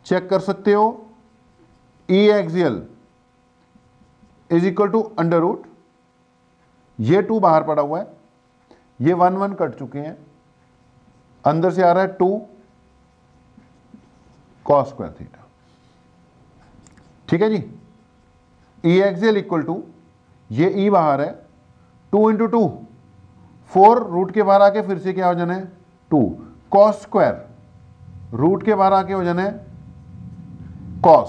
चेक कर सकते हो। E axial is equal to under root, ये 2 बाहर पड़ा हुआ है, ये 1 1 कट चुके हैं, अंदर से आ रहा है 2 cos स्क्वायर थीटा, ठीक है जी। ई एक्सियल इक्वल टू, ये ई बाहर है, 2 × 2 4, रूट के बाहर आके फिर से क्या हो जाना है 2, cos स्क्वायर, रूट के बाहर आके हो जाना है cos,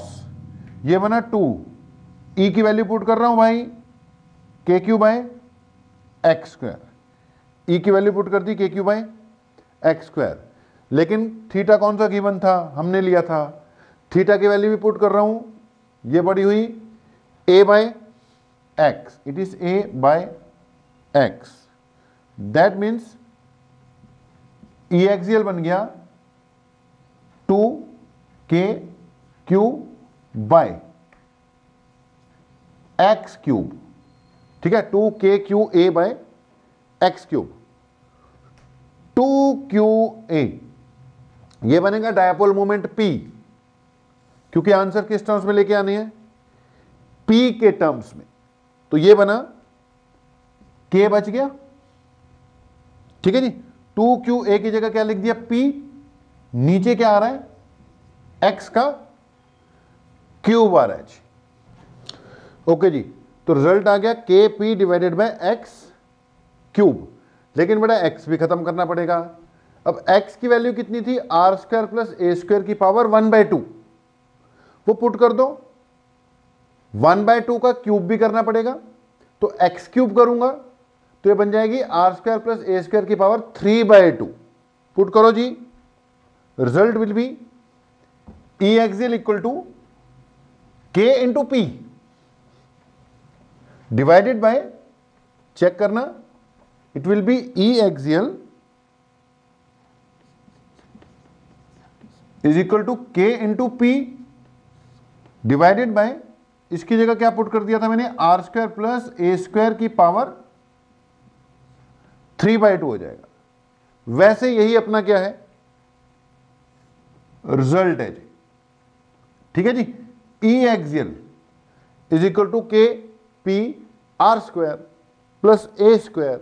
ये बना 2, ई की वैल्यू पुट कर रहा हूं भाई के क्यू बाय एक्स स्क्वायर, ई की वैल्यू पुट कर दी k q by x square, लेकिन थीटा कौन सा गिवन था, हमने लिया था, थीटा की वैल्यू भी पुट कर रहा हूं, ये बड़ी हुई a by x, it is a by x, that means E axial बन गया 2k³ बाय एक्स क्यूब, ठीक है, 2k³ bye x cube, 2qa, ये बनेगा डायपोल मोमेंट P, क्योंकि आंसर किस टर्म्स में लेके आने हैं, P के टर्म्स में, तो ये बना K बच गया, ठीक है जी। 2qa की जगह क्या लिख दिया P, नीचे क्या आ रहा है x का क्यूब आ रहा है जी। ओके जी, तो रिजल्ट आ गया KP divided by x cube, लेकिन बेटा x भी खत्म करना पड़ेगा। अब x की वैल्यू कितनी थी, r² + a² की पावर 1/2, वो पुट कर दो, 1/2 का क्यूब भी करना पड़ेगा, तो x³ करूंगा तो ये बन जाएगी r² + a² की पावर 3/2, पुट करो जी, result will be E axial equal to k × P divided by, check करना, it will be E axial is equal to k × P divided by, इसकी जगह क्या पुट कर दिया था मैंने, r² + a² की पावर 3/2 हो जाएगा। वैसे यही अपना क्या है, रिजल्ट है जी। ठीक है जी, E axial is equal to के P R square plus a square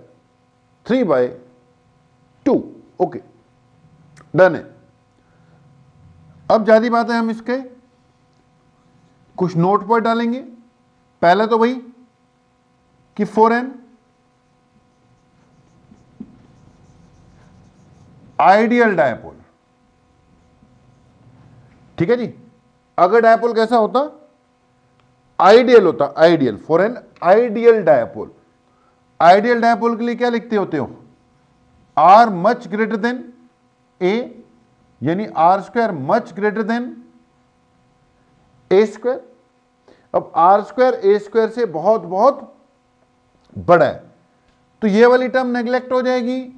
3/2। Okay, done है। अब ज्यादा बात है, हम इसके कुछ नोट पर डालेंगे। पहले तो भाई कि 4n आइडियल डायपोल। ठीक है जी, अगर डायपोल कैसा होता, आइडियल होता, ideal, 4n ideal dipole. Ideal dipole के लिए क्या लिखते होते हो, r much greater than a, यानी r square much greater than a square. अब आर स्क्वायर ए स्क्वायर से बहुत बहुत बड़ा है, तो ये वाली टर्म नेग्लेक्ट हो जाएगी।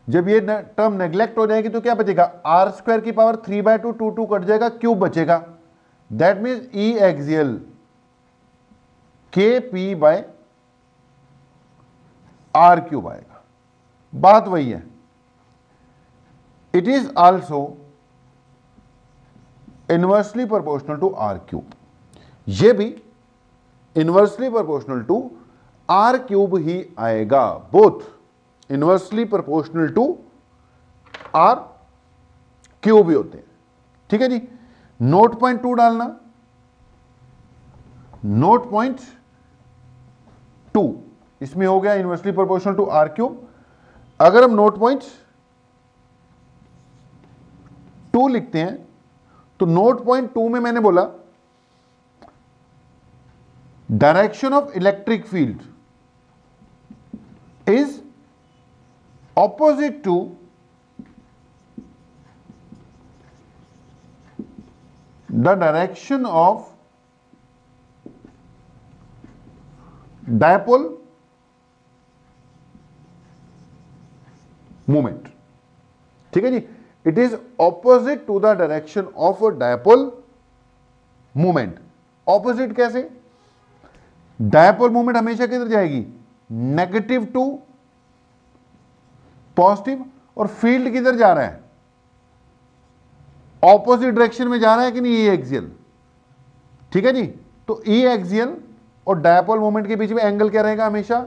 जब ये टर्म नेग्लेक्ट हो जाएगी तो क्या बचेगा, आर स्क्वायर की पावर 3/2, 2 कट जाएगा, क्यूब बचेगा। दैट मीन्स ई एक्सियल के पी बाय आर क्यूब आएगा। बात वही है। It is also inversely proportional to are cube. ये भी inversely proportional to are cube ही आएगा। Both inversely proportional to are cube ही होते हैं। ठीक है जी, नोट पॉइंट 2 डालना, नोट पॉइंट 2 इसमें हो गया inversely proportional to are cube. अगर हम नोट पॉइंट 2 लिखते हैं तो नोट पॉइंट 2 में मैंने बोला direction of electric field is opposite to the direction of dipole moment। ठीक है जी, it is opposite to the direction of a dipole moment। opposite कैसे, dipole moment हमेशा किधर जाएगी, नेगेटिव टू पॉजिटिव, और फील्ड किधर जा रहा है, ऑपोजिट डायरेक्शन में जा रहा है कि नहीं, ई एक्सियल। ठीक है जी, तो ई एक्सियल और डायपोल मोमेंट के बीच में एंगल क्या रहेगा, हमेशा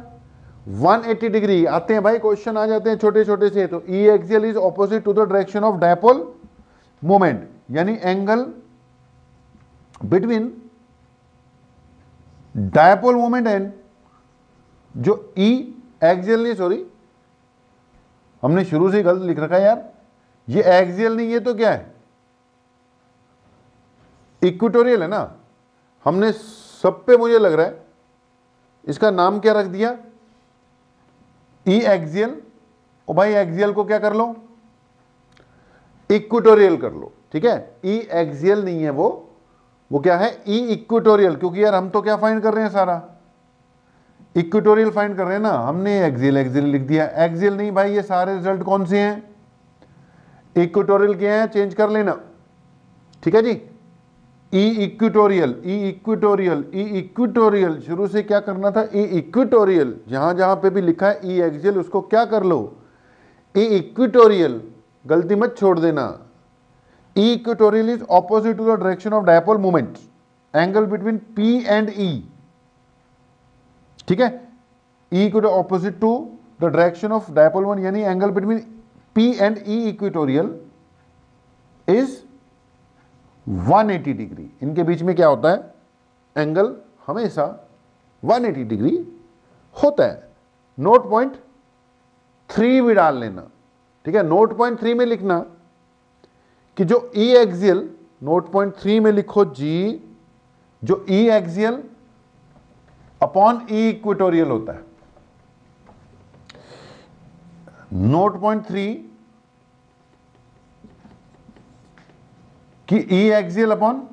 180 डिग्री। आते हैं भाई, क्वेश्चन आ जाते हैं छोटे छोटे से। तो E axial is opposite to the direction of dipole moment, यानी angle between dipole moment and जो ई एक्सियल नहीं, सॉरी हमने शुरू से गलत लिख रखा है यार, ये एक्सियल नहीं, ये तो क्या है, इक्वेटोरियल है ना। हमने सब पे मुझे लग रहा है इसका नाम क्या रख दिया, ई एक्सियल। और भाई एक्सियल को क्या कर लो, इक्वेटोरियल कर लो। ठीक है, ई एक्सियल नहीं है वो क्या है, ई इक्वेटोरियल। क्योंकि यार हम तो क्या फाइंड कर रहे हैं, सारा इक्वेटोरियल फाइंड कर रहे हैं ना, हमने एक्सियल एक्सियल लिख दिया। एक्सियल नहीं भाई, ये सारे रिजल्ट कौन से हैं, इक्वेटोरियल के हैं, चेंज कर लेना। ठीक है जी, ई इक्वेटोरियल, ई इक्वेटोरियल, ई इक्वेटोरियल, शुरू से क्या करना था, ई इक्वेटोरियल। जहां जहां पे भी लिखा है ई एक्सियल उसको क्या कर लो, ई इक्वेटोरियल, गलती मत छोड़ देना। E equatorial is opposite to the direction of dipole moment, angle between P and E. ठीक है, E equal opposite to the direction of dipole moment, यानी angle between P and E equatorial is 180 degree. इनके बीच में क्या होता है, angle हमेशा 180 डिग्री होता है। नोट पॉइंट 3 भी डाल लेना। ठीक है, नोट पॉइंट 3 में लिखना कि जो ई एक्सियल, नोट पॉइंट 3 में लिखो जी, जो E axial upon E equatorial होता है। नोट पॉइंट 3 कि E axial upon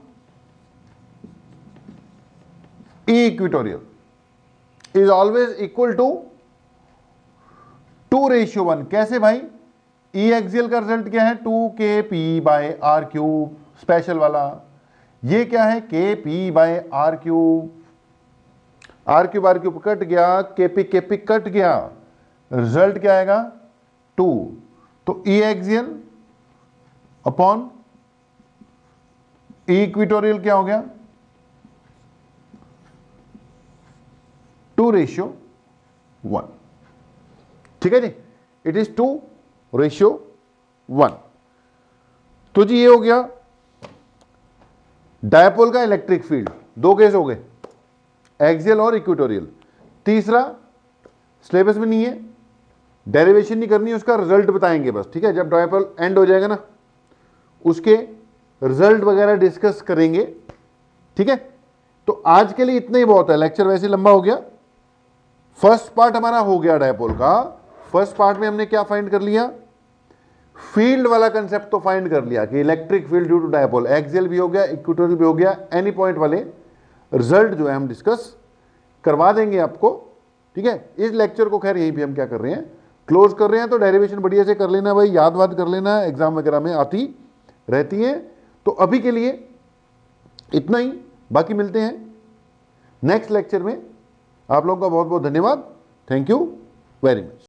E equatorial is always equal to 2:1। कैसे भाई, ई एक्सियल का रिजल्ट क्या है, 2kp/r³ स्पेशल वाला। ये क्या है, kp/r³। r³ कट गया, kp kp कट गया, रिजल्ट क्या आएगा 2, तो E axial upon E equatorial क्या हो गया 2:1, ठीक है जी, इट इज 2:1। तो जी ये हो गया डायपोल का इलेक्ट्रिक फील्ड, दो केस हो गए, एक्सियल और इक्वेटोरियल। तीसरा सिलेबस में नहीं है, डेरिवेशन नहीं करनी, उसका रिजल्ट बताएंगे बस, ठीक है, जब डायपोल एंड हो जाएगा ना उसके रिजल्ट वगैरह डिस्कस करेंगे, ठीक है। तो आज के लिए इतना ही बहुत है, लेक्चर वैसे लंबा हो गया। फर्स्ट पार्ट हमारा हो गया डायपोल का। फर्स्ट पार्ट में हमने क्या फाइंड कर लिया, फील्ड वाला कंसेप्ट तो फाइंड कर लिया कि electric field due to dipole, axial भी हो गया, इक्वेटोरियल भी हो गया, एनी पॉइंट वाले रिजल्ट जो है हम डिस्कस करवा देंगे आपको, ठीक है। इस लेक्चर को खैर यहीं पे हम क्या कर रहे हैं, क्लोज कर रहे हैं। तो डेरिवेशन बढ़िया से कर लेना भाई, याद वाद कर लेना, एग्जाम वगैरह में आती रहती है। तो अभी के लिए इतना ही, बाकी मिलते हैं नेक्स्ट लेक्चर में। आप लोगों का बहुत बहुत धन्यवाद, थैंक यू वेरी मच।